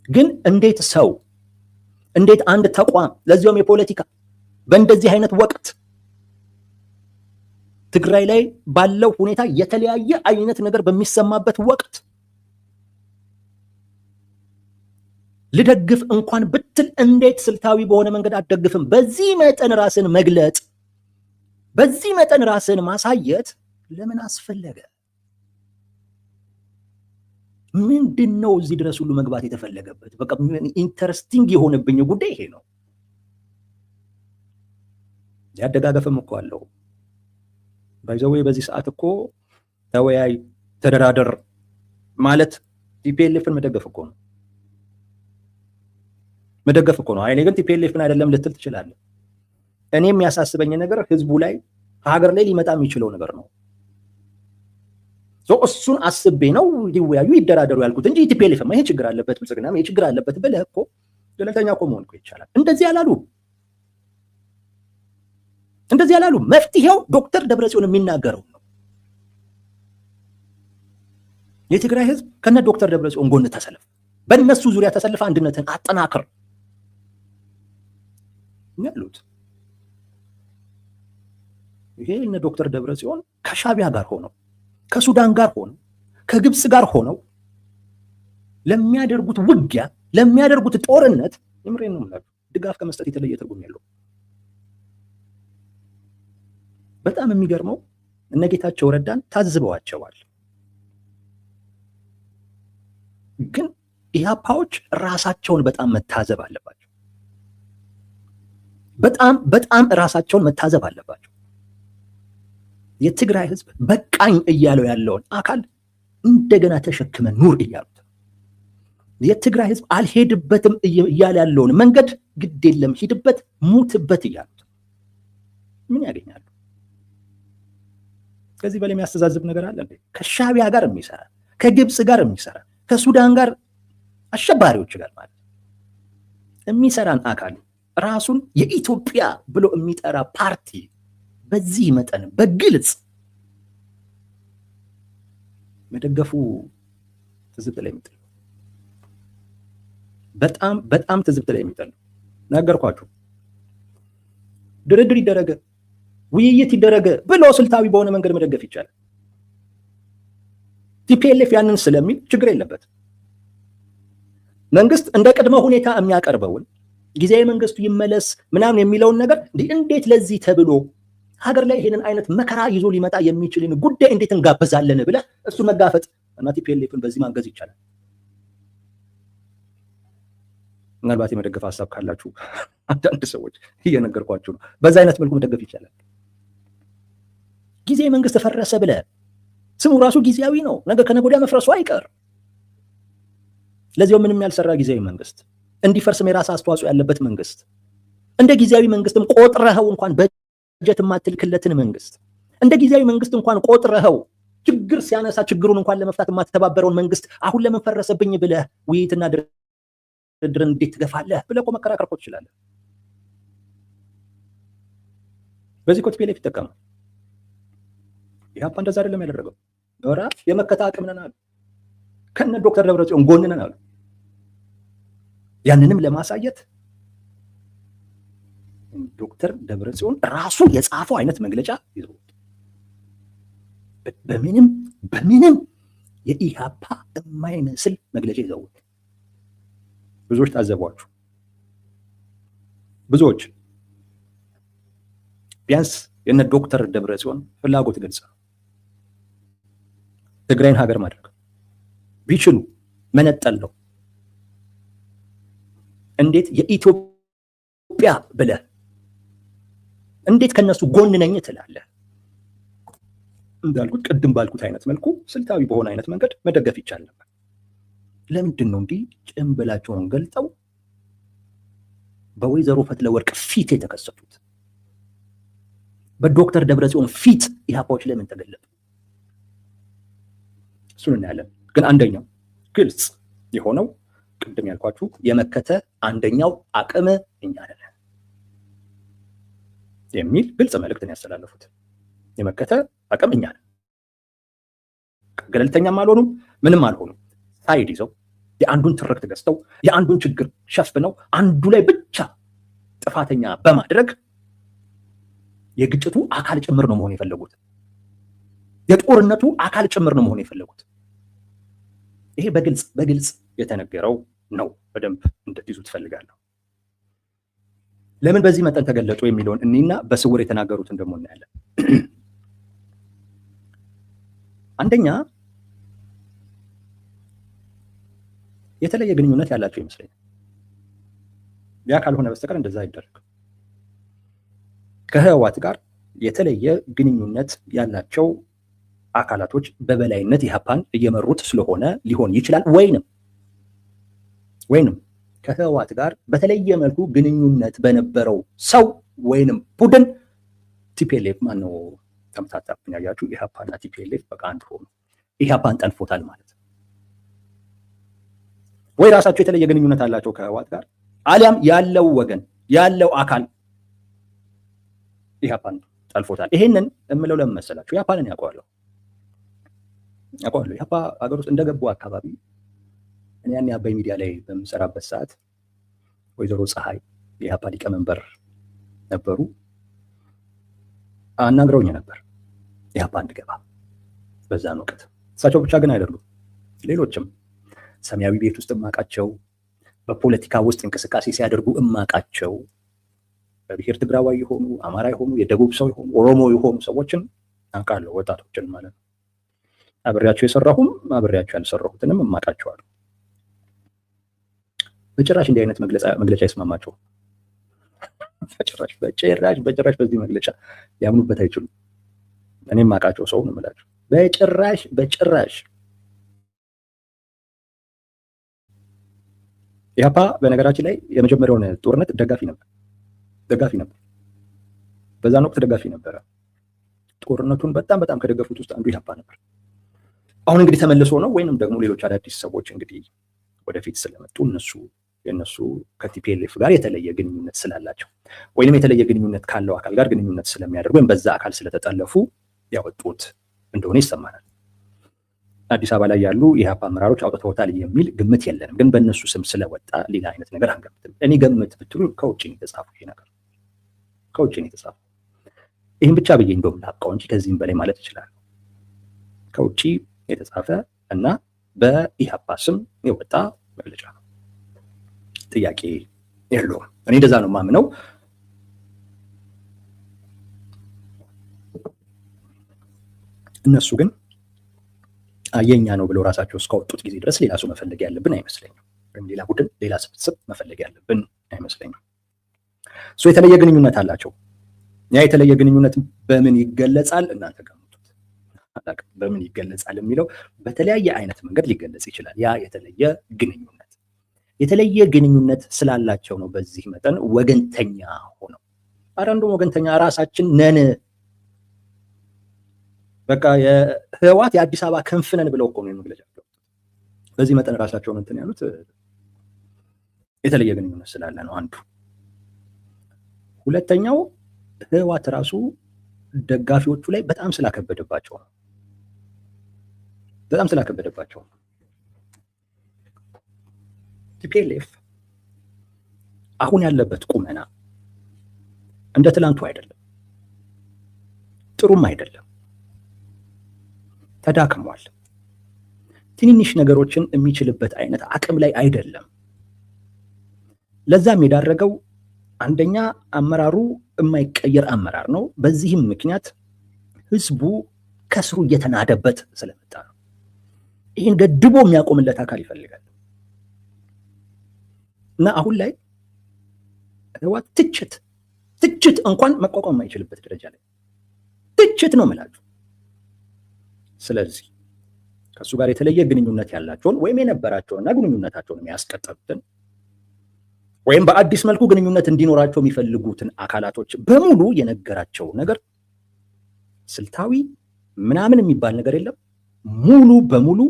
A: ግን እንዴት አንድ ተቋም ለዚያውም የፖለቲካ በእንደዚህ አይነት ወቅት ትግራይ ላይ ባለው ሁኔታ የተለያየ አይነት ነገር በሚሰማበት ወቅት ልደግፍ እንኳን ብትል እንዴት ስልታዊ በሆነ መንገድ አትደግፍም? በዚህ መጠን ራስን መግለጥ፣ በዚህ መጠን ራስን ማሳየት ለምን አስፈለገ? ምንድነው እዚህ ድረስ ሁሉ መግባት የተፈለገበት? በቃ ኢንተረስቲንግ የሆነብኝ ጉዳይ ይሄ ነው። ያደጋገፍም እኮ አለው ባይዘው። በዚህ ሰዓት እኮ ተወያይ ተደራደር ማለት ቲፒኤልኤፍን መደገፍ እኮ ነው። እኔ ግን ቲፒኤልኤፍን አይደለም ልትል ትችላለህ። እኔ የሚያሳስበኝ ነገር ህዝቡ ላይ ሀገር ላይ ሊመጣ የሚችለው ነገር ነው። እሱን አስቤ ነው ሊወያዩ ይደራደሩ ያልኩት እንጂ ቲፒኤልኤፍ ይሄ ችግር አለበት ብልጽግና ይሄ ችግር አለበት ብለህ እኮ ገለልተኛ እኮ መሆን እኮ ይቻላል። እንደዚህ ያላሉ መፍትሄው ዶክተር ደብረጽዮን የሚናገረው ነው። የትግራይ ህዝብ ከነ ዶክተር ደብረጽዮን ጎን ተሰለፍ፣ በእነሱ ዙሪያ ተሰልፈ አንድነትን አጠናክር ያሉት። ይሄ እነ ዶክተር ደብረጽዮን ከሻቢያ ጋር ሆነው ከሱዳን ጋር ሆነው ከግብፅ ጋር ሆነው ለሚያደርጉት ውጊያ ለሚያደርጉት ጦርነት የምሬን ነው የምላችሁ ድጋፍ ከመስጠት የተለየ ትርጉም የለው። በጣም የሚገርመው እነ ጌታቸው ረዳን ታዝበዋቸዋል። ግን ኢህአፓዎች ራሳቸውን በጣም መታዘብ አለባቸው። በጣም ራሳቸውን መታዘብ አለባቸው። የትግራይ ህዝብ በቃኝ እያለው ያለውን አካል እንደገና ተሸክመ ኑር እያሉት፣ የትግራይ ህዝብ አልሄድበትም እያለ ያለውን መንገድ ግድ የለም ሂድበት ሙትበት እያሉት ምን ያገኛሉ? ከዚህ በላይ የሚያስተዛዝብ ነገር አለ እንዴ? ከሻቢያ ጋር የሚሰራ ከግብፅ ጋር የሚሰራ ከሱዳን ጋር አሸባሪዎች ጋር ማለት የሚሰራን አካል ራሱን የኢትዮጵያ ብሎ የሚጠራ ፓርቲ በዚህ መጠን በግልጽ መደገፉ ትዝብት ላይ የሚጥል በጣም ትዝብት ላይ የሚጥል ነገርኳችሁ። ድርድር ይደረገ ውይይት ይደረግ ብሎ ስልታዊ በሆነ መንገድ መደገፍ ይቻላል። ቲፒኤልኤፍ ያንን ስለሚል ችግር የለበት። መንግስት እንደ ቅድመ ሁኔታ የሚያቀርበውን ጊዜያዊ መንግስቱ ይመለስ ምናምን የሚለውን ነገር እንዴት ለዚህ ተብሎ ሀገር ላይ ይሄንን አይነት መከራ ይዞ ሊመጣ የሚችልን ጉዳይ እንዴት እንጋበዛለን ብለህ እሱ መጋፈጥ እና ቲፒኤልኤፍን በዚህ ማገዝ ይቻላል። ምናልባት የመደገፍ ሀሳብ ካላችሁ አንዳንድ ሰዎች እየነገርኳችሁ ነው። በዛ አይነት መልኩ መደገፍ ይቻላል። ጊዜያዊ መንግስት ፈረሰ ብለህ ስሙ ራሱ ጊዜያዊ ነው፣ ነገ ከነገ ወዲያ መፍረሱ አይቀር። ለዚያው ምንም ያልሰራ ጊዜያዊ መንግስት፣ እንዲፈርስም የራስ አስተዋጽኦ ያለበት መንግስት፣ እንደ ጊዜያዊ መንግስትም ቆጥረኸው እንኳን በጀት የማትልክለትን መንግስት፣ እንደ ጊዜያዊ መንግስት እንኳን ቆጥረኸው ችግር ሲያነሳ ችግሩን እንኳን ለመፍታት የማትተባበረውን መንግስት አሁን ለምን ፈረሰብኝ ብለህ ውይይትና ድርድርን እንዴት ትገፋለህ ብለህ እኮ መከራከር እኮ ትችላለህ። በዚህ እኮ ቲፒኤልኤፍ ይጠቀማል። ኢህአፓ እንደዛ አይደለም ያደረገው። ኖራ የመከታ አቅም ነን አሉ። ከነ ዶክተር ደብረጽዮን ጎን ነን አሉ። ያንንም ለማሳየት ዶክተር ደብረጽዮን ራሱ የጻፈው አይነት መግለጫ ይዘው በምንም የኢህአፓ የማይመስል መግለጫ ይዘው ብዙዎች ታዘቧችሁ። ብዙዎች ቢያንስ የነ ዶክተር ደብረጽዮን ፍላጎት ግልጽ ነው። ትግራይን ሀገር ማድረግ ቢችሉ መነጠል ነው። እንዴት የኢትዮጵያ ብለህ እንዴት ከነሱ ጎን ነኝ ትላለህ? እንዳልኩት ቅድም ባልኩት አይነት መልኩ ስልታዊ በሆነ አይነት መንገድ መደገፍ ይቻል ነበር። ለምንድን ነው እንዲህ ጭንብላቸውን ገልጠው በወይዘሮ ፈትለወርቅ ፊት የተከሰቱት? በዶክተር ደብረጽዮን ፊት ኢህአፓዎች ለምን ተገለጡ? እሱን እናያለን። ግን አንደኛው ግልጽ የሆነው ቅድም ያልኳችሁ የመከተ አንደኛው አቅም እኛ ነን የሚል ግልጽ መልእክትን ያስተላለፉት። የመከተ አቅም እኛ ነን፣ ገለልተኛም አልሆኑም፣ ምንም አልሆኑም። ሳይድ ይዘው የአንዱን ትርክት ገዝተው የአንዱን ችግር ሸፍነው አንዱ ላይ ብቻ ጥፋተኛ በማድረግ የግጭቱ አካል ጭምር ነው መሆን የፈለጉት። የጦርነቱ አካል ጭምር ነው መሆን የፈለጉት። ይሄ በግልጽ የተነገረው ነው። በደንብ እንድትይዙ ትፈልጋለሁ። ለምን በዚህ መጠን ተገለጡ የሚለውን እኒና በስውር የተናገሩትን ደግሞ እናያለን። አንደኛ የተለየ ግንኙነት ያላቸው ይመስለኛል። ያ ካልሆነ በስተቀር እንደዛ አይደረግም። ከህወሓት ጋር የተለየ ግንኙነት ያላቸው አካላቶች በበላይነት ኢህአፓን እየመሩት ስለሆነ ሊሆን ይችላል። ወይንም ከህወሓት ጋር በተለየ መልኩ ግንኙነት በነበረው ሰው ወይንም ቡድን ቲፒኤልኤፍ ማነው ተምታታብኝ ያያችሁ፣ ኢህአፓና ቲፒኤልኤፍ በቃ አንድ ሆኑ። ኢህአፓን ጠልፎታል ማለት ነው። ወይ ራሳቸው የተለየ ግንኙነት አላቸው ከህወሓት ጋር፣ አሊያም ያለው ወገን ያለው አካል ኢህአፓን ጠልፎታል። ይሄንን እምለው ለምን መሰላችሁ? ኢህአፓንን ያውቀዋለሁ። ኢህአፓ ሀገር ውስጥ እንደገቡ አካባቢ እኔ ያኔ አባይ ሚዲያ ላይ በምሰራበት ሰዓት ወይዘሮ ፀሐይ የኢህአፓ ሊቀመንበር ነበሩ። አናግረውኝ ነበር ኢህአፓ እንድገባ በዛን ወቅት። እሳቸው ብቻ ግን አይደሉም፣ ሌሎችም ሰማያዊ ቤት ውስጥ እማቃቸው፣ በፖለቲካ ውስጥ እንቅስቃሴ ሲያደርጉ እማቃቸው፣ በብሔር ትግራዋይ የሆኑ አማራ የሆኑ የደቡብ ሰው የሆኑ ኦሮሞ የሆኑ ሰዎችን አውቃለሁ፣ ወጣቶችን ማለት ነው። አብሬያቸው የሰራሁም አብሬያቸው ያልሰራሁትንም እማቃቸዋለሁ። በጭራሽ እንዲህ አይነት መግለጫ ይስማማቸው፣ በጭራሽ በዚህ መግለጫ ያምኑበት አይችሉም። እኔም የማውቃቸው ሰው ነው የምላቸው። በጭራሽ ኢህአፓ በነገራችን ላይ የመጀመሪያውን ጦርነት ደጋፊ ነበር። በዛን ወቅት ደጋፊ ነበረ። ጦርነቱን በጣም ከደገፉት ውስጥ አንዱ ኢህአፓ ነበር። አሁን እንግዲህ ተመልሶ ነው ወይንም ደግሞ ሌሎች አዳዲስ ሰዎች እንግዲህ ወደፊት ስለመጡ የነሱ ከቲፒኤልኤፍ ጋር የተለየ ግንኙነት ስላላቸው ወይንም የተለየ ግንኙነት ካለው አካል ጋር ግንኙነት ስለሚያደርጉ ወይም በዛ አካል ስለተጠለፉ ያወጡት እንደሆነ ይሰማናል። አዲስ አበባ ላይ ያሉ የኢህአፓ አመራሮች አውጥተውታል የሚል ግምት የለንም፣ ግን በእነሱ ስም ስለወጣ ሌላ አይነት ነገር አንገምትም። እኔ ገምት ብትሉ ከውጭ ነው የተጻፈው። ይሄ ነገር ከውጭ ነው የተጻፈው። ይህን ብቻ ብዬ እንደውም ላብቃው እንጂ ከዚህም በላይ ማለት ይችላል። ከውጭ የተጻፈ እና በኢህአፓ ስም የወጣ መግለጫ ነው። ጥያቄ የለውም። እኔ እንደዛ ነው የማምነው። እነሱ ግን የኛ ነው ብለው ራሳቸው እስካወጡት ጊዜ ድረስ ሌላ ሰው መፈለግ ያለብን አይመስለኝም። ወይም ሌላ ቡድን፣ ሌላ ስብስብ መፈለግ ያለብን አይመስለኝም። የተለየ ግንኙነት አላቸው። ያ የተለየ ግንኙነት በምን ይገለጻል? እናንተ ገምቱት። በምን ይገለጻል የሚለው በተለያየ አይነት መንገድ ሊገለጽ ይችላል። ያ የተለየ ግንኙነት ስላላቸው ነው በዚህ መጠን ወገንተኛ ሆነው። አንዱ ወገንተኛ ራሳችን ነን፣ በቃ የህወሓት የአዲስ አበባ ክንፍ ነን ብለው እኮ ነው መግለጫ። በዚህ መጠን ራሳቸውን እንትን ያሉት የተለየ ግንኙነት ስላለ ነው አንዱ። ሁለተኛው ህወሓት ራሱ ደጋፊዎቹ ላይ በጣም ስላከበደባቸው ነው። ቲፒኤልኤፍ አሁን ያለበት ቁመና እንደ ትላንቱ አይደለም፣ ጥሩም አይደለም፣ ተዳክሟል። ትንንሽ ነገሮችን የሚችልበት አይነት አቅም ላይ አይደለም። ለዛም የዳረገው አንደኛ አመራሩ የማይቀየር አመራር ነው። በዚህም ምክንያት ህዝቡ ከስሩ እየተናደበት ስለመጣ ነው። ይህን ገድቦ የሚያቆምለት አካል ይፈልጋል እና አሁን ላይ ህወሓት ትችት እንኳን መቋቋም የማይችልበት ደረጃ ላይ ትችት ነው የምላችሁ። ስለዚህ ከሱ ጋር የተለየ ግንኙነት ያላቸውን ወይም የነበራቸውና ግንኙነታቸውን የሚያስቀጥሉትን ወይም በአዲስ መልኩ ግንኙነት እንዲኖራቸው የሚፈልጉትን አካላቶች በሙሉ የነገራቸው ነገር ስልታዊ ምናምን የሚባል ነገር የለም። ሙሉ በሙሉ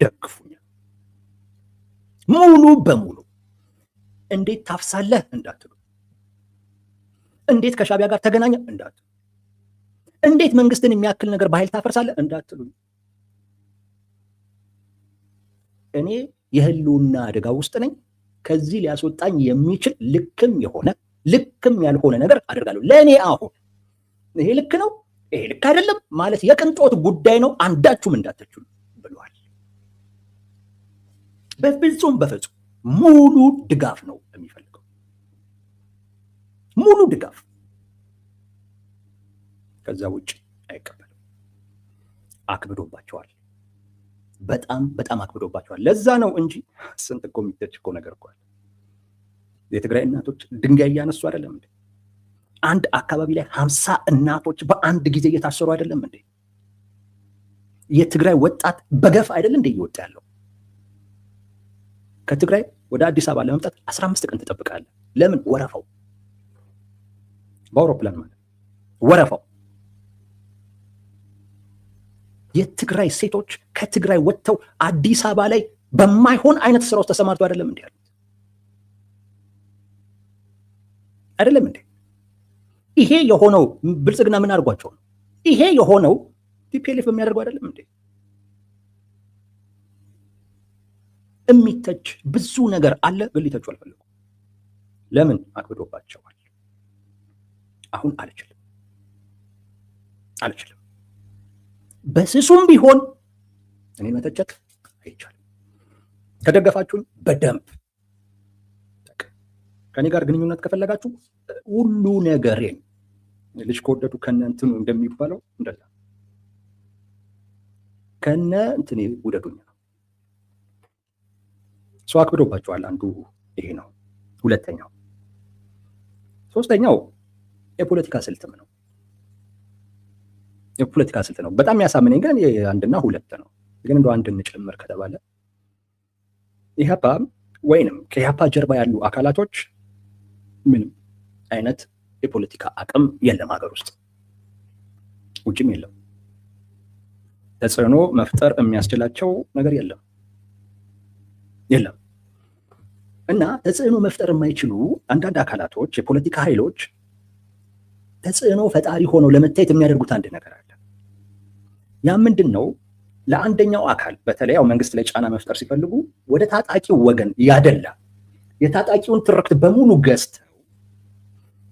A: ደግፉኛል። ሙሉ በሙሉ እንዴት ታፍሳለህ እንዳትሉ፣ እንዴት ከሻቢያ ጋር ተገናኘ እንዳትሉ፣ እንዴት መንግስትን የሚያክል ነገር በኃይል ታፈርሳለህ እንዳትሉ፣ እኔ የህልውና አደጋ ውስጥ ነኝ። ከዚህ ሊያስወጣኝ የሚችል ልክም የሆነ ልክም ያልሆነ ነገር አደርጋለሁ። ለእኔ አሁን ይሄ ልክ ነው፣ ይሄ ልክ አይደለም ማለት የቅንጦት ጉዳይ ነው፣ አንዳችሁም እንዳትችሉ ብሏል። በፍጹም ሙሉ ድጋፍ ነው የሚፈልገው፣ ሙሉ ድጋፍ። ከዛ ውጭ አይቀበልም። አክብዶባቸዋል፣ በጣም አክብዶባቸዋል። ለዛ ነው እንጂ ስንት እኮ የሚተች እኮ ነገር እኮ አለ። የትግራይ እናቶች ድንጋይ እያነሱ አይደለም እንዴ? አንድ አካባቢ ላይ 50 እናቶች በአንድ ጊዜ እየታሰሩ አይደለም እንዴ? የትግራይ ወጣት በገፍ አይደለም እንዴ እየወጣ ያለው? ከትግራይ ወደ አዲስ አበባ ለመምጣት 15 ቀን ትጠብቃለህ። ለምን? ወረፋው፣ በአውሮፕላን ማለት ወረፋው። የትግራይ ሴቶች ከትግራይ ወጥተው አዲስ አበባ ላይ በማይሆን አይነት ስራ ውስጥ ተሰማርተው አይደለም እንዴ ያሉት? አይደለም እንዴ? ይሄ የሆነው ብልጽግና ምን አድርጓቸው ነው? ይሄ የሆነው ቲፒኤልኤፍ በሚያደርገው አይደለም እንዴ? የሚተች ብዙ ነገር አለ፣ ግን ሊተቹ አልፈለጉም። ለምን? አክብዶባቸዋል። አሁን አልችልም በስሱም ቢሆን እኔ መተቸት አይቻልም። ከደገፋችሁኝ በደንብ ከኔ ጋር ግንኙነት ከፈለጋችሁ ሁሉ ነገሬን ልጅ ከወደዱ ከነ እንትኑ እንደሚባለው እንደዛ ከነ እንትኔ ውደዱኝ ነው። ሰው አክብዶባቸዋል። አንዱ ይሄ ነው። ሁለተኛው፣ ሶስተኛው የፖለቲካ ስልትም ነው። የፖለቲካ ስልት ነው። በጣም የሚያሳምነኝ ግን አንድና ሁለት ነው። ግን እንደው አንድ እንጨምር ከተባለ ኢህአፓ ወይንም ከኢህአፓ ጀርባ ያሉ አካላቶች ምንም አይነት የፖለቲካ አቅም የለም፣ ሀገር ውስጥ ውጭም የለም። ተጽዕኖ መፍጠር የሚያስችላቸው ነገር የለም እና ተጽዕኖ መፍጠር የማይችሉ አንዳንድ አካላቶች፣ የፖለቲካ ኃይሎች ተጽዕኖ ፈጣሪ ሆነው ለመታየት የሚያደርጉት አንድ ነገር አለ። ያ ምንድን ነው? ለአንደኛው አካል በተለይ ያው መንግስት ላይ ጫና መፍጠር ሲፈልጉ ወደ ታጣቂው ወገን ያደላ የታጣቂውን ትርክት በሙሉ ገዝተው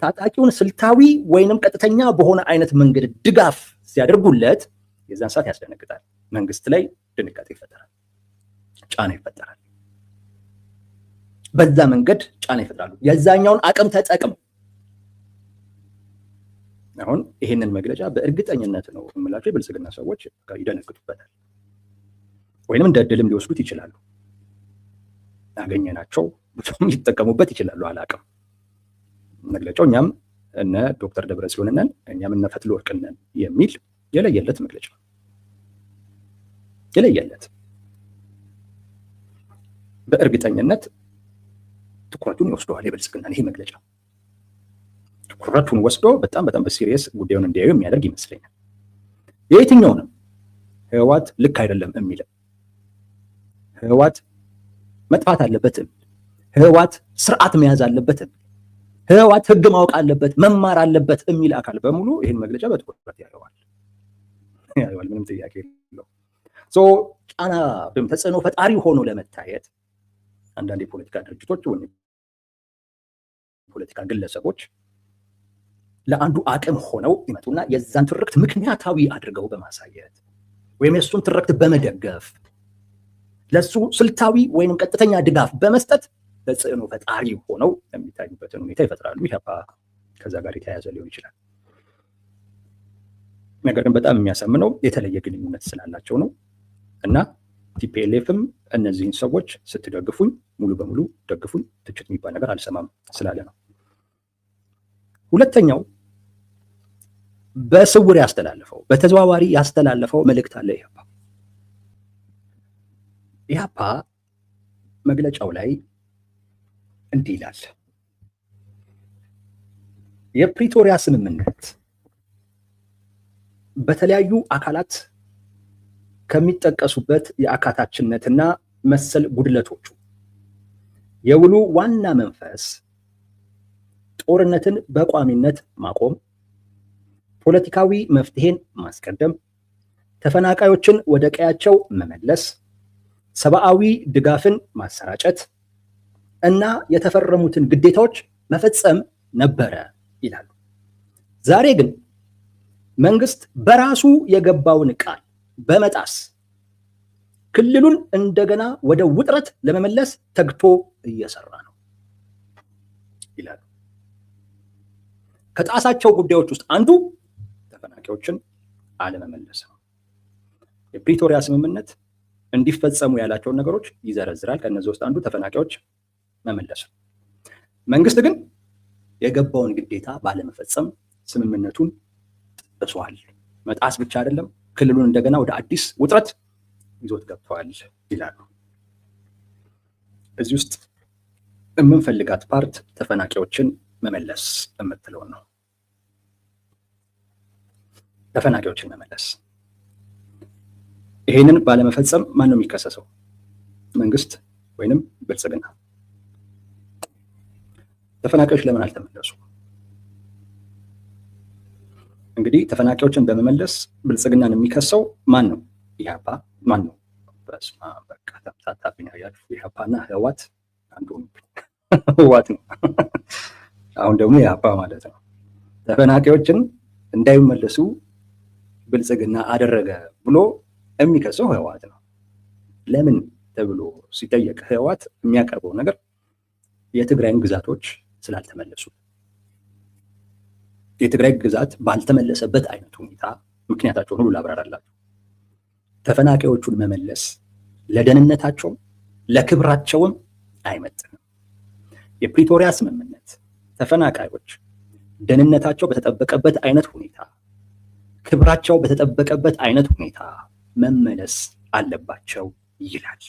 A: ታጣቂውን ስልታዊ ወይንም ቀጥተኛ በሆነ አይነት መንገድ ድጋፍ ሲያደርጉለት የዛን ሰዓት ያስደነግጣል። መንግስት ላይ ድንጋጤ ይፈጠራል፣ ጫና ይፈጠራል። በዛ መንገድ ጫና ይፈጥራሉ። የዛኛውን አቅም ተጠቅም። አሁን ይሄንን መግለጫ በእርግጠኝነት ነው የምላቸው የብልጽግና ሰዎች ይደነግጡበታል፣ ወይንም እንደ ዕድልም ሊወስዱት ይችላሉ። ያገኘናቸው ብዙም ይጠቀሙበት ይችላሉ፣ አላቅም። መግለጫው እኛም እነ ዶክተር ደብረጽዮን ነን፣ እኛም እነ ፈትለወርቅ ነን የሚል የለየለት መግለጫ፣ የለየለት በእርግጠኝነት ትኩረቱን ይወስደዋል። የብልጽግና ይሄ መግለጫ ትኩረቱን ወስዶ በጣም በሲሪየስ ጉዳዩን እንዲያዩ የሚያደርግ ይመስለኛል። የየትኛውንም ህወሓት ልክ አይደለም የሚል፣ ህወሓት መጥፋት አለበት፣ ህወሓት ስርዓት መያዝ አለበት፣ ህወሓት ህግ ማወቅ አለበት፣ መማር አለበት የሚል አካል በሙሉ ይህን መግለጫ በትኩረት ያየዋል። ምንም ጥያቄ የለው። ጫና ወይም ተጽዕኖ ፈጣሪ ሆኖ ለመታየት አንዳንድ የፖለቲካ ድርጅቶች ወይም የፖለቲካ ግለሰቦች ለአንዱ አቅም ሆነው ይመጡና የዛን ትርክት ምክንያታዊ አድርገው በማሳየት ወይም የእሱን ትርክት በመደገፍ ለሱ ስልታዊ ወይም ቀጥተኛ ድጋፍ በመስጠት ተጽዕኖ ፈጣሪ ሆነው የሚታዩበትን ሁኔታ ይፈጥራሉ። ኢህአፓ ከዛ ጋር የተያያዘ ሊሆን ይችላል። ነገር ግን በጣም የሚያሳምነው የተለየ ግንኙነት ስላላቸው ነው እና ቲፒኤልኤፍም እነዚህን ሰዎች ስትደግፉኝ ሙሉ በሙሉ ደግፉኝ፣ ትችት የሚባል ነገር አልሰማም ስላለ ነው። ሁለተኛው በስውር ያስተላለፈው በተዘዋዋሪ ያስተላለፈው መልእክት አለ። ኢህአፓ መግለጫው ላይ እንዲህ ይላል። የፕሪቶሪያ ስምምነት በተለያዩ አካላት ከሚጠቀሱበት የአካታችነትና መሰል ጉድለቶቹ የውሉ ዋና መንፈስ ጦርነትን በቋሚነት ማቆም፣ ፖለቲካዊ መፍትሄን ማስቀደም፣ ተፈናቃዮችን ወደ ቀያቸው መመለስ፣ ሰብአዊ ድጋፍን ማሰራጨት እና የተፈረሙትን ግዴታዎች መፈጸም ነበረ ይላሉ። ዛሬ ግን መንግስት በራሱ የገባውን ቃል በመጣስ ክልሉን እንደገና ወደ ውጥረት ለመመለስ ተግቶ እየሰራ ነው ይላሉ። ከጣሳቸው ጉዳዮች ውስጥ አንዱ ተፈናቃዮችን አለመመለስ ነው። የፕሪቶሪያ ስምምነት እንዲፈጸሙ ያላቸውን ነገሮች ይዘረዝራል። ከነዚህ ውስጥ አንዱ ተፈናቃዮች መመለስ ነው። መንግስት ግን የገባውን ግዴታ ባለመፈጸም ስምምነቱን ጥሷል። መጣስ ብቻ አይደለም፣ ክልሉን እንደገና ወደ አዲስ ውጥረት ይዞት ገብተዋል ይላሉ። እዚህ ውስጥ የምንፈልጋት ፓርት ተፈናቃዮችን መመለስ የምትለው ነው። ተፈናቃዮችን መመለስ፣ ይሄንን ባለመፈጸም ማን ነው የሚከሰሰው? መንግስት ወይንም ብልጽግና። ተፈናቃዮች ለምን አልተመለሱ? እንግዲህ ተፈናቃዮችን በመመለስ ብልጽግናን የሚከሰው ማን ነው? ኢህአፓ። ማን ነው? በስማ በቃ ተምታታብኝ ያያችሁ። ኢህአፓና ህወሓት አንዱ ህወሓት ነው። አሁን ደግሞ ኢህአፓ ማለት ነው። ተፈናቃዮችን እንዳይመለሱ ብልጽግና አደረገ ብሎ የሚከሰው ህወሓት ነው። ለምን ተብሎ ሲጠየቅ ህወሓት የሚያቀርበው ነገር የትግራይን ግዛቶች ስላልተመለሱ፣ የትግራይ ግዛት ባልተመለሰበት አይነት ሁኔታ ምክንያታቸውን ሁሉ ላብራራላችሁ። ተፈናቃዮቹን መመለስ ለደህንነታቸውም ለክብራቸውም አይመጥንም። የፕሪቶሪያ ስምምነት ተፈናቃዮች ደህንነታቸው በተጠበቀበት አይነት ሁኔታ፣ ክብራቸው በተጠበቀበት አይነት ሁኔታ መመለስ አለባቸው ይላል።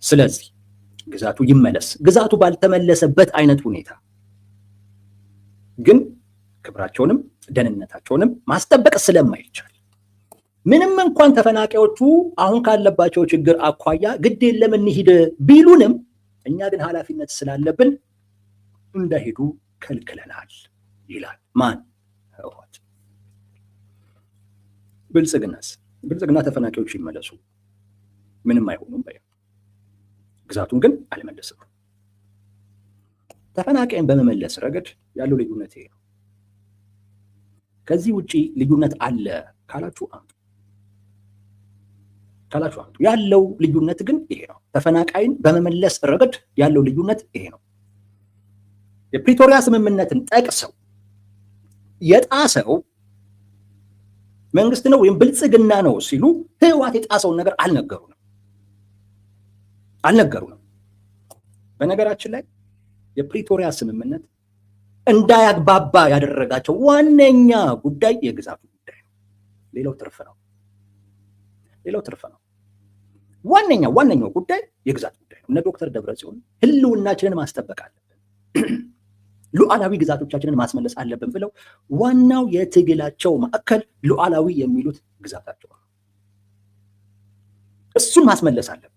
A: ስለዚህ ግዛቱ ይመለስ። ግዛቱ ባልተመለሰበት አይነት ሁኔታ ግን ክብራቸውንም ደህንነታቸውንም ማስጠበቅ ስለማይቻል ምንም እንኳን ተፈናቃዮቹ አሁን ካለባቸው ችግር አኳያ ግድ የለም እንሂድ ቢሉንም እኛ ግን ኃላፊነት ስላለብን እንዳይሄዱ ከልክለናል ይላል። ማን? ህወሓት። ብልጽግናስ? ብልጽግና ተፈናቃዮቹ ይመለሱ ምንም አይሆኑም፣ ግዛቱን ግን አልመለስም። ተፈናቃይን በመመለስ ረገድ ያለው ልዩነት ይሄ ነው። ከዚህ ውጪ ልዩነት አለ ካላችሁ አምጡ። ያለው ልዩነት ግን ይሄ ነው። ተፈናቃይን በመመለስ ረገድ ያለው ልዩነት ይሄ ነው። የፕሪቶሪያ ስምምነትን ጠቅሰው የጣሰው መንግስት ነው ወይም ብልጽግና ነው ሲሉ ህወሓት የጣሰውን ነገር አልነገሩንም። በነገራችን ላይ የፕሪቶሪያ ስምምነት እንዳያግባባ ያደረጋቸው ዋነኛ ጉዳይ የግዛቱ ጉዳይ ነው። ሌላው ትርፍ ነው። ዋነኛው ጉዳይ የግዛት ጉዳይ ነው። እነ ዶክተር ደብረጽዮን ህልውናችንን ማስጠበቅ አለብን፣ ሉዓላዊ ግዛቶቻችንን ማስመለስ አለብን ብለው ዋናው የትግላቸው ማዕከል ሉዓላዊ የሚሉት ግዛታቸው ነው። እሱን ማስመለስ አለብን።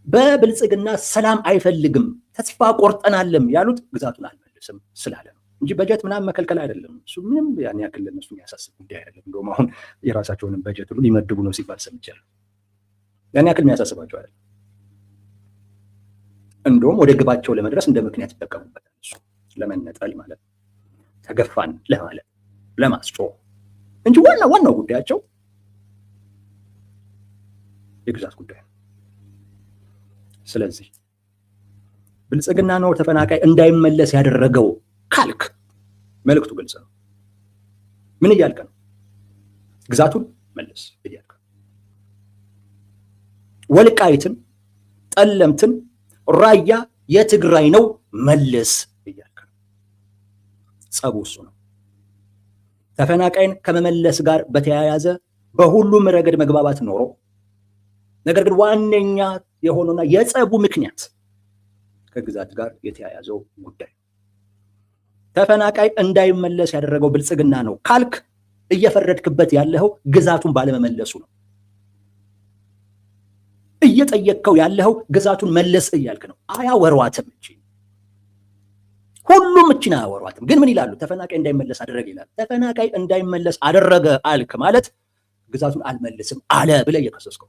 A: በብልጽግና ሰላም አይፈልግም ተስፋ ቆርጠናልም ያሉት ግዛቱን አልመልስም ስላለ ነው እንጂ በጀት ምናምን መከልከል አይደለም። እሱ ምንም ያን ያክል ለነሱ የሚያሳስብ ጉዳይ አይደለም። እንደውም አሁን የራሳቸውንም በጀት ሁሉ ሊመድቡ ነው ሲባል ሰምቻለሁ። ያን ያክል የሚያሳስባቸው አይደለም። እንደውም ወደ ግባቸው ለመድረስ እንደ ምክንያት ይጠቀሙበታል። እሱ ለመነጠል ማለት ነው፣ ተገፋን ለማለት ለማስጮህ እንጂ ዋናው ጉዳያቸው የግዛት ጉዳይ ነው። ስለዚህ ብልጽግና ነው ተፈናቃይ እንዳይመለስ ያደረገው ካልክ መልእክቱ ግልጽ ነው። ምን እያልከ ነው? ግዛቱን መልስ እያልከ ነው። ወልቃይትን፣ ጠለምትን፣ ራያ የትግራይ ነው መልስ እያልከ ነው። ጸቡ እሱ ነው። ተፈናቃይን ከመመለስ ጋር በተያያዘ በሁሉም ረገድ መግባባት ኖሮ ነገር ግን ዋነኛ የሆነውና የጸቡ ምክንያት ከግዛት ጋር የተያያዘው ጉዳይ ተፈናቃይ እንዳይመለስ ያደረገው ብልጽግና ነው ካልክ እየፈረድክበት ያለው ግዛቱን ባለመመለሱ ነው። እየጠየቅከው ያለው ግዛቱን መለስ እያልክ ነው። አያወሯትም እንጂ ሁሉም እቺን አያወሯትም። ግን ምን ይላሉ? ተፈናቃይ እንዳይመለስ አደረገ ይላል። ተፈናቃይ እንዳይመለስ አደረገ አልክ ማለት ግዛቱን አልመልስም አለ ብለህ እየከሰስከው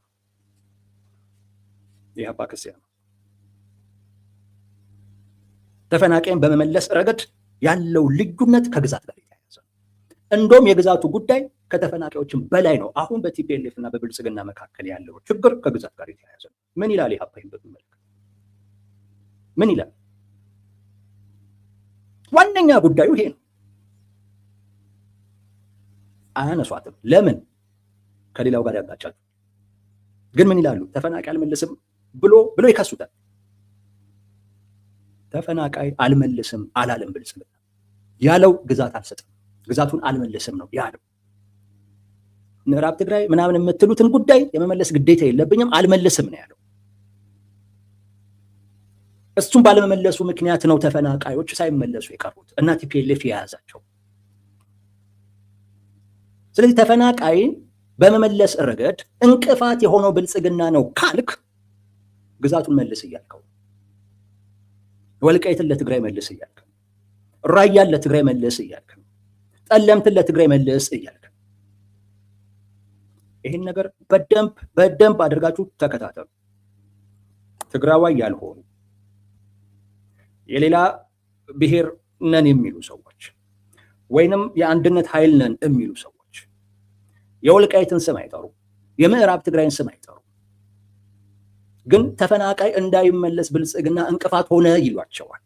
A: የኢህአፓ ክስ ነው። ተፈናቃይን በመመለስ ረገድ ያለው ልዩነት ከግዛት ጋር የተያያዘ ነው። እንደውም የግዛቱ ጉዳይ ከተፈናቃዮችም በላይ ነው። አሁን በቲፒኤልኤፍ እና በብልጽግና መካከል ያለው ችግር ከግዛት ጋር የተያያዘ ነው። ምን ይላል ኢህአፓ? ምን ይላል? ዋነኛ ጉዳዩ ይሄ ነው። አያነሷትም። ለምን? ከሌላው ጋር ያጋጫሉ። ግን ምን ይላሉ? ተፈናቃይ አልመልስም ብሎ ይከሱታል። ተፈናቃይ አልመልስም አላለም ብልጽግና። ያለው ግዛት አልሰጥም፣ ግዛቱን አልመልስም ነው ያለው። ምዕራብ ትግራይ ምናምን የምትሉትን ጉዳይ የመመለስ ግዴታ የለብኝም አልመልስም ነው ያለው። እሱም ባለመመለሱ ምክንያት ነው ተፈናቃዮች ሳይመለሱ የቀሩት እና ቲፒኤልኤፍ የያዛቸው። ስለዚህ ተፈናቃይን በመመለስ ረገድ እንቅፋት የሆነው ብልጽግና ነው ካልክ ግዛቱን መልስ እያልከው፣ ወልቃይትን ለትግራይ መልስ እያልከው፣ ራያን ለትግራይ መልስ እያልከው፣ ጠለምትን ለትግራይ መልስ እያልከው። ይህን ነገር በደንብ አድርጋችሁ ተከታተሉ። ትግራዋይ ያልሆኑ የሌላ ብሔር ነን የሚሉ ሰዎች ወይንም የአንድነት ኃይል ነን የሚሉ ሰዎች የወልቃይትን ስም አይጠሩ፣ የምዕራብ ትግራይን ስም አይጠሩ። ግን ተፈናቃይ እንዳይመለስ ብልጽግና እንቅፋት ሆነ ይሏቸዋል።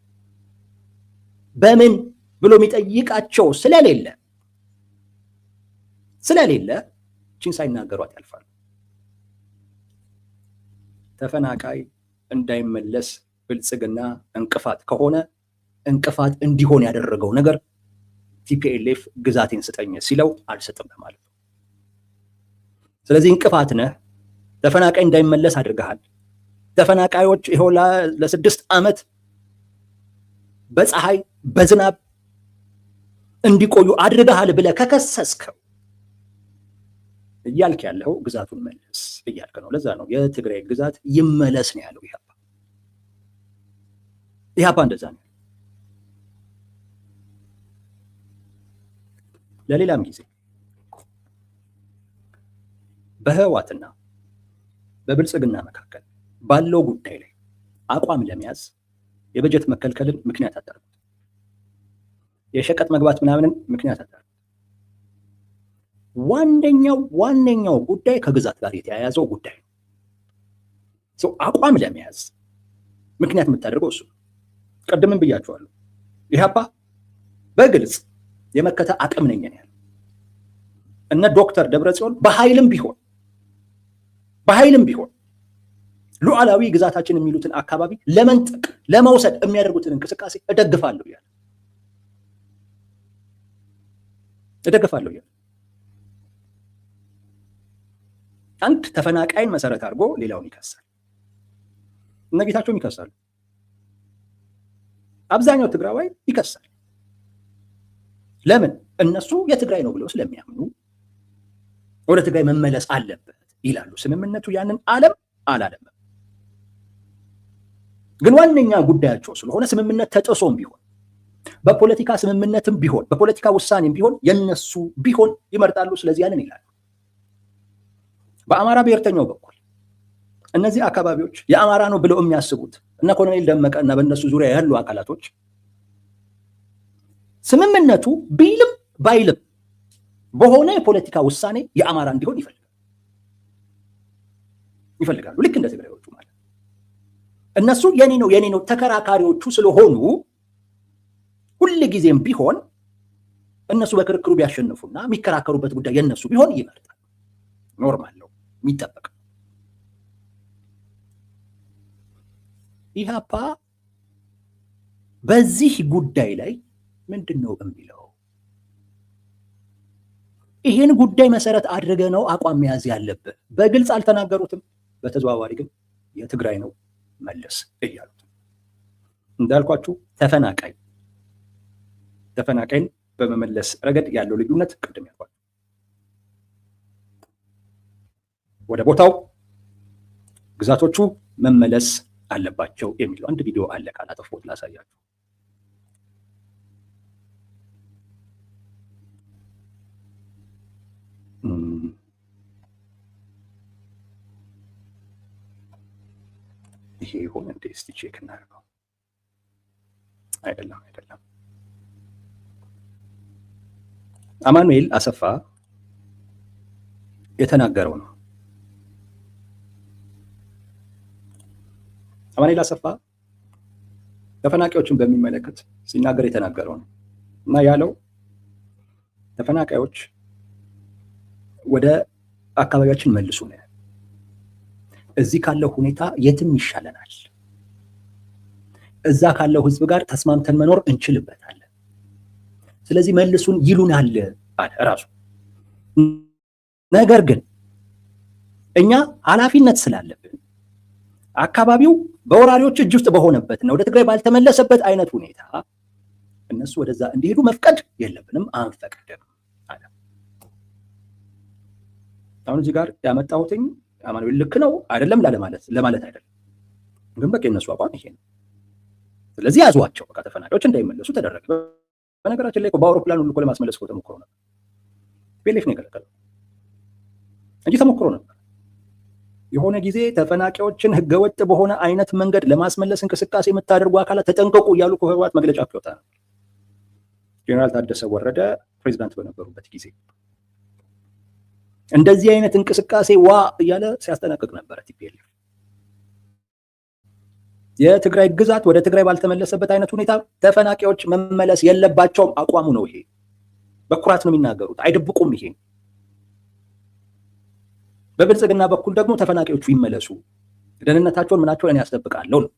A: በምን ብሎ የሚጠይቃቸው ስለሌለ ቺን ሳይናገሯት ያልፋሉ። ተፈናቃይ እንዳይመለስ ብልጽግና እንቅፋት ከሆነ እንቅፋት እንዲሆን ያደረገው ነገር ቲፒኤልኤፍ ግዛቴን ስጠኝ ሲለው አልሰጥም ማለት ነው። ስለዚህ እንቅፋት ነህ። ተፈናቃይ እንዳይመለስ አድርገሃል። ተፈናቃዮች ይኸው ለ6 ዓመት በፀሐይ በዝናብ እንዲቆዩ አድርገሃል ብለህ ከከሰስከው እያልክ ያለው ግዛቱን መልስ እያልክ ነው። ለዛ ነው የትግራይ ግዛት ይመለስ ነው ያለው ኢህአፓ እንደዛ ነው። ለሌላም ጊዜ በህወሓትና በብልጽግና መካከል ባለው ጉዳይ ላይ አቋም ለመያዝ የበጀት መከልከልን ምክንያት አታርጉት። የሸቀጥ መግባት ምናምንን ምክንያት አታርጉት። ዋነኛው ጉዳይ ከግዛት ጋር የተያያዘው ጉዳይ ነው። አቋም ለመያዝ ምክንያት የምታደርገው እሱ። ቀድምም ብያቸዋለሁ። ኢህአፓ በግልጽ የመከተ አቅም ነኝ ያለ እነ ዶክተር ደብረጽዮን በኃይልም ቢሆን ሉዓላዊ ግዛታችን የሚሉትን አካባቢ ለመንጠቅ ለመውሰድ የሚያደርጉትን እንቅስቃሴ እደግፋለሁ ያለ አንድ ተፈናቃይን መሰረት አድርጎ ሌላውን ይከሳል። እነ ጌታቸውም ይከሳሉ። አብዛኛው ትግራዋይ ይከሳል። ለምን? እነሱ የትግራይ ነው ብለው ስለሚያምኑ ወደ ትግራይ መመለስ አለበት ይላሉ። ስምምነቱ ያንን አላለም። ግን ዋነኛ ጉዳያቸው ስለሆነ ስምምነት ተጥሶም ቢሆን በፖለቲካ ስምምነትም ቢሆን በፖለቲካ ውሳኔም ቢሆን የነሱ ቢሆን ይመርጣሉ። ስለዚህ ያንን ይላሉ። በአማራ ብሔርተኛው በኩል እነዚህ አካባቢዎች የአማራ ነው ብለው የሚያስቡት እነ ኮሎኔል ደመቀ እና በእነሱ ዙሪያ ያሉ አካላቶች ስምምነቱ ቢልም ባይልም በሆነ የፖለቲካ ውሳኔ የአማራ እንዲሆን ይፈልጋሉ። ልክ እንደ ትግራዮቹ ማለት እነሱ የኔ ነው ተከራካሪዎቹ ስለሆኑ ሁል ጊዜም ቢሆን እነሱ በክርክሩ ቢያሸንፉና የሚከራከሩበት ጉዳይ የነሱ ቢሆን ይመርጣል። ኖርማል ነው፣ የሚጠበቅ። ኢህአፓ በዚህ ጉዳይ ላይ ምንድን ነው የሚለው? ይህን ጉዳይ መሰረት አድርገ ነው አቋም መያዝ ያለብህ። በግልጽ አልተናገሩትም። በተዘዋዋሪ ግን የትግራይ ነው መለስ እያሉት እንዳልኳችሁ ተፈናቃይን በመመለስ ረገድ ያለው ልዩነት ቅድም ያልኳችሁ ወደ ቦታው ግዛቶቹ መመለስ አለባቸው የሚለው አንድ ቪዲዮ አለ። ካላጠፎት ላሳያችሁ። ይሄ ይሆን እንዴ? እስቲ ቼክ እናድርገው። አይደለም። አማኑኤል አሰፋ የተናገረው ነው። አማኑኤል አሰፋ ተፈናቃዮችን በሚመለከት ሲናገር የተናገረው ነው እና ያለው ተፈናቃዮች ወደ አካባቢያችን መልሱ ነው። እዚህ ካለው ሁኔታ የትም ይሻለናል። እዛ ካለው ህዝብ ጋር ተስማምተን መኖር እንችልበታለን። ስለዚህ መልሱን ይሉናል አለ ራሱ። ነገር ግን እኛ ኃላፊነት ስላለብን አካባቢው በወራሪዎች እጅ ውስጥ በሆነበትና ወደ ትግራይ ባልተመለሰበት አይነት ሁኔታ እነሱ ወደዛ እንዲሄዱ መፍቀድ የለብንም፣ አንፈቅድም አለ። አሁን እዚህ ጋር ያመጣሁትኝ አማኑኤል ልክ ነው አይደለም ለማለት አይደለም፣ ግን በቃ የነሱ አቋም ይሄ ነው። ስለዚህ ያዟቸው፣ በቃ ተፈናቃዮች እንዳይመለሱ ተደረገ። በነገራችን ላይ በአውሮፕላን ሁሉ ለማስመለስ ተሞክሮ ነበር። ፒኤልኤፍ ነው የከለከለው እንጂ ተሞክሮ ነበር። የሆነ ጊዜ ተፈናቃዮችን ህገወጥ በሆነ አይነት መንገድ ለማስመለስ እንቅስቃሴ የምታደርጉ አካላት ተጠንቀቁ እያሉ ከህወሓት መግለጫ አውጥታ ነበር። ጄኔራል ታደሰ ወረደ ፕሬዚዳንት በነበሩበት ጊዜ እንደዚህ አይነት እንቅስቃሴ እያለ ሲያስጠነቅቅ ነበር ቲፒኤልኤፍ። የትግራይ ግዛት ወደ ትግራይ ባልተመለሰበት አይነት ሁኔታ ተፈናቃዮች መመለስ የለባቸውም አቋሙ ነው ይሄ። በኩራት ነው የሚናገሩት፣ አይደብቁም። ይሄ በብልጽግና በኩል ደግሞ ተፈናቃዮቹ ይመለሱ፣ ደህንነታቸውን ምናቸውን እኔ ያስጠብቃለሁ ነው።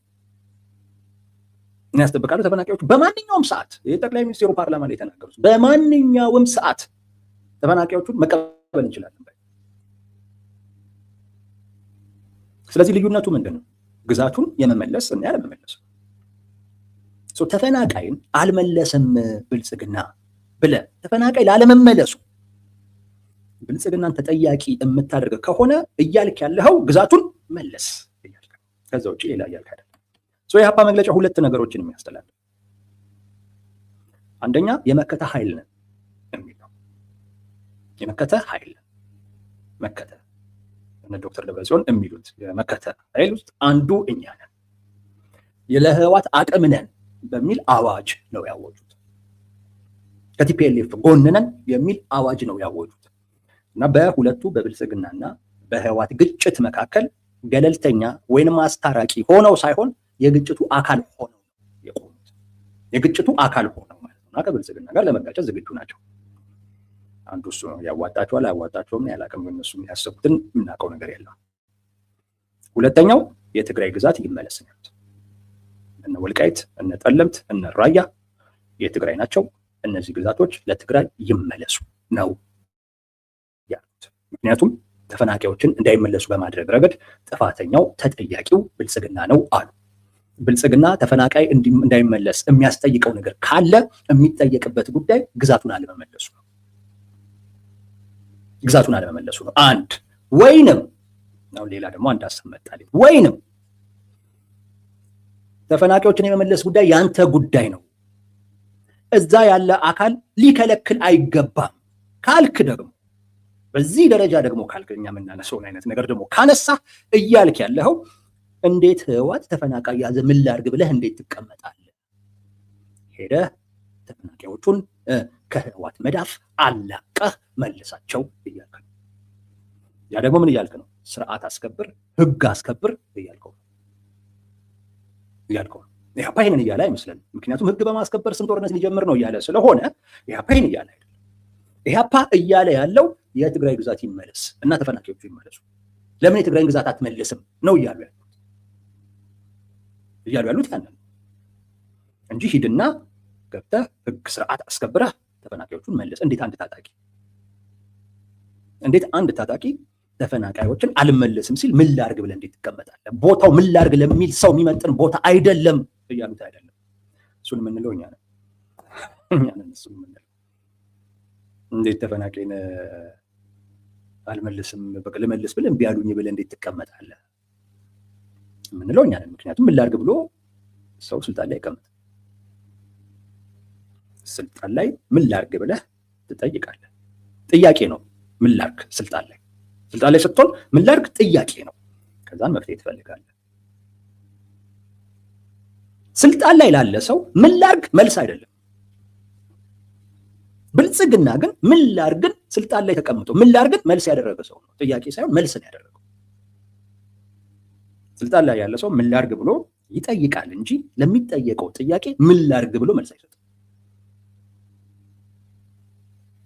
A: እኔ ያስጠብቃለሁ ተፈናቃዮቹ በማንኛውም ሰዓት፣ የጠቅላይ ሚኒስትሩ ፓርላማ ላይ የተናገሩት በማንኛውም ሰዓት ተፈናቃዮቹን መቀበል እንችላለን። ስለዚህ ልዩነቱ ምንድን ነው? ግዛቱን የመመለስ እና ያለመመለስ። ተፈናቃይን አልመለሰም ብልጽግና ብለህ ተፈናቃይ ላለመመለሱ ብልጽግናን ተጠያቂ የምታደርግ ከሆነ እያልክ ያለኸው ግዛቱን መለስ እያልክ፣ ከዛ ውጭ ሌላ እያልክ አይደለም። የኢህአፓ መግለጫ ሁለት ነገሮችን የሚያስተላልፍ፣ አንደኛ የመከተ ኃይል ነን የሚለው የመከተ ኃይል መከተ እነ ዶክተር ደብረጽዮን የሚሉት የመከተ ኃይል ውስጥ አንዱ እኛ ነን። ለህወሓት አቅም ነን በሚል አዋጅ ነው ያወጁት። ከቲፒኤልኤፍ ጎን ነን የሚል አዋጅ ነው ያወጁት እና በሁለቱ በብልጽግናና በህወሓት ግጭት መካከል ገለልተኛ ወይንም አስታራቂ ሆነው ሳይሆን የግጭቱ አካል ሆነው የቆሙት። የግጭቱ አካል ሆነው ማለት ነው። ከብልጽግና ጋር ለመጋጨት ዝግጁ ናቸው። አንዱ እሱ ነው። ያዋጣቸዋል አያዋጣቸውም ያላቅም እነሱ የሚያስቡትን የምናውቀው ነገር የለም። ሁለተኛው የትግራይ ግዛት ይመለስ ነው። እነ ወልቃይት፣ እነ ጠለምት፣ እነ ራያ የትግራይ ናቸው። እነዚህ ግዛቶች ለትግራይ ይመለሱ ነው ያሉት። ምክንያቱም ተፈናቃዮችን እንዳይመለሱ በማድረግ ረገድ ጥፋተኛው ተጠያቂው ብልጽግና ነው አሉ። ብልጽግና ተፈናቃይ እንዳይመለስ የሚያስጠይቀው ነገር ካለ የሚጠየቅበት ጉዳይ ግዛቱን አለመመለሱ ነው። ግዛቱን አለመመለሱ ነው። አንድ ወይንም ነው። ሌላ ደግሞ አንድ ሀሳብ መጣልኝ። ወይንም ተፈናቃዮችን የመመለስ ጉዳይ ያንተ ጉዳይ ነው፣ እዛ ያለ አካል ሊከለክል አይገባም ካልክ ደግሞ በዚህ ደረጃ ደግሞ ካልክ እኛ የምናነሳውን አይነት ነገር ደግሞ ካነሳ እያልክ ያለው እንዴት ህወሓት ተፈናቃይ ያዘ ምን ላድርግ ብለህ እንዴት ትቀመጣለህ? ሄደህ ተፈናቃዮቹን ከህወሓት መዳፍ አላቀህ መልሳቸው እያልክ ነው። ያ ደግሞ ምን እያልክ ነው? ስርዓት አስከብር፣ ህግ አስከብር እያልከው ነው። ኢህአፓ ይሄንን እያለ አይመስለንም። ምክንያቱም ህግ በማስከበር ስም ጦርነት ሊጀምር ነው እያለ ስለሆነ ኢህአፓ ይሄን እያለ አይደለም። ኢህአፓ እያለ ያለው የትግራይ ግዛት ይመለስ እና ተፈናቃዮቹ ይመለሱ። ለምን የትግራይን ግዛት አትመልስም ነው እያሉ ያሉት ያንን እንጂ ሂድና ገብተህ ህግ ስርዓት አስከብረህ ተፈናቃዮቹን መልስ። እንዴት አንድ ታጣቂ ተፈናቃዮችን አልመለስም ሲል ምን ላድርግ ብለህ እንዴት ትቀመጣለህ? ቦታው ምን ላድርግ ለሚል ሰው የሚመጥን ቦታ አይደለም እያሉት አይደለም። እሱን የምንለው እኛ ነን። እሱን የምንለው እንዴት ተፈናቃይን አልመልስም በቃ ልመልስ ብለህ እምቢ አሉኝ ብለህ እንዴት ትቀመጣለህ የምንለው እኛ ነን። ምክንያቱም ምን ላድርግ ብሎ ሰው ስልጣን ላይ ይቀመጥ። ስልጣን ላይ ምን ላድርግ ብለህ ትጠይቃለህ። ጥያቄ ነው። ምን ላድርግ ስልጣን ላይ ስትሆን ምን ላድርግ ጥያቄ ነው። ከዛን መፍትሄ ትፈልጋለህ። ስልጣን ላይ ላለ ሰው ምን ላድርግ መልስ አይደለም። ብልጽግና ግን ምን ላድርግን ስልጣን ላይ ተቀምጦ ምን ላድርግን መልስ ያደረገ ሰው ነው። ጥያቄ ሳይሆን መልስ ነው ያደረገው። ስልጣን ላይ ያለ ሰው ምን ላድርግ ብሎ ይጠይቃል እንጂ ለሚጠየቀው ጥያቄ ምን ላድርግ ብሎ መልስ አይሰጥም።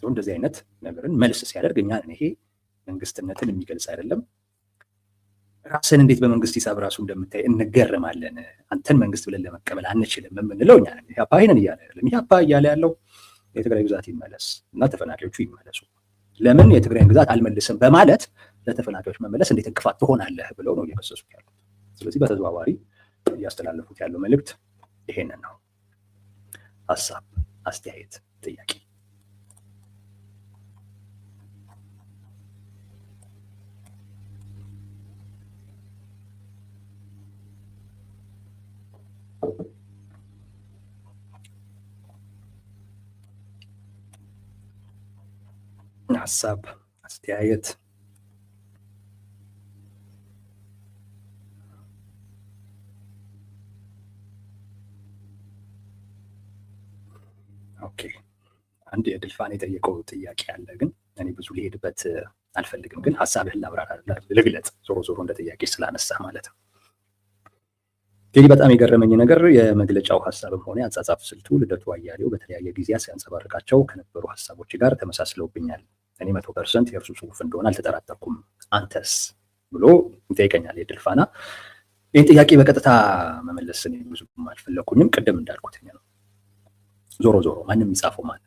A: እንደዚህ አይነት ነገርን መልስ ሲያደርግ እኛ ይሄ መንግስትነትን የሚገልጽ አይደለም። ራስን እንዴት በመንግስት ሂሳብ ራሱ እንደምታይ እንገረማለን። አንተን መንግስት ብለን ለመቀበል አንችልም የምንለው እኛ ነን። ኢህአፓ ይሄንን እያለ አይደለም። ኢህአፓ እያለ ያለው የትግራይ ግዛት ይመለስ እና ተፈናቃዮቹ ይመለሱ። ለምን የትግራይን ግዛት አልመልስም በማለት ለተፈናቃዮች መመለስ እንዴት እንቅፋት ትሆናለህ ብለው ነው እየከሰሱት ያሉት። ስለዚህ በተዘዋዋሪ እያስተላለፉት ያለው መልእክት ይሄንን ነው። ሀሳብ፣ አስተያየት፣ ጥያቄ ሀሳብ አስተያየት ኦኬ። አንድ የድልፋን የጠየቀው ጥያቄ አለ፣ ግን እኔ ብዙ ሊሄድበት አልፈልግም። ግን ሀሳብህን ላብራራ ልግለጽ፣ ዞሮ እንደ ጥያቄ ስላነሳ ማለት ነው። እንግዲህ በጣም የገረመኝ ነገር የመግለጫው ሀሳብም ሆነ የአጻጻፍ ስልቱ ልደቱ አያሌው በተለያየ ጊዜያት ሲያንጸባርቃቸው ከነበሩ ሀሳቦች ጋር ተመሳስለውብኛል። እኔ 100% የእርሱ ጽሁፍ እንደሆነ አልተጠራጠርኩም፣ አንተስ ብሎ ይጠይቀኛል የድልፋና። ይህን ጥያቄ በቀጥታ መመለስ እኔ ብዙም አልፈለኩኝም። ቅድም እንዳልኩት ነው። ዞሮ ማንም ይጻፈው ማለት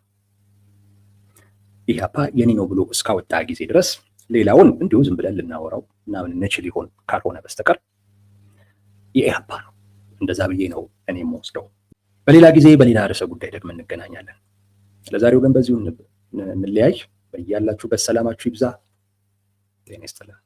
A: ኢህአፓ የኔ ነው ብሎ እስካወጣ ጊዜ ድረስ ሌላውን እንዲሁ ዝም ብለን ልናወራው ምናምን እንችል ይሆን ካልሆነ በስተቀር የኢህአፓ ነው። እንደዛ ብዬ ነው እኔ የምወስደው። በሌላ ጊዜ በሌላ ርዕሰ ጉዳይ ደግሞ እንገናኛለን። ለዛሬው ግን በዚሁ እንለያይ። በያላችሁበት ሰላማችሁ ይብዛ። ጤና ይስጥልኝ።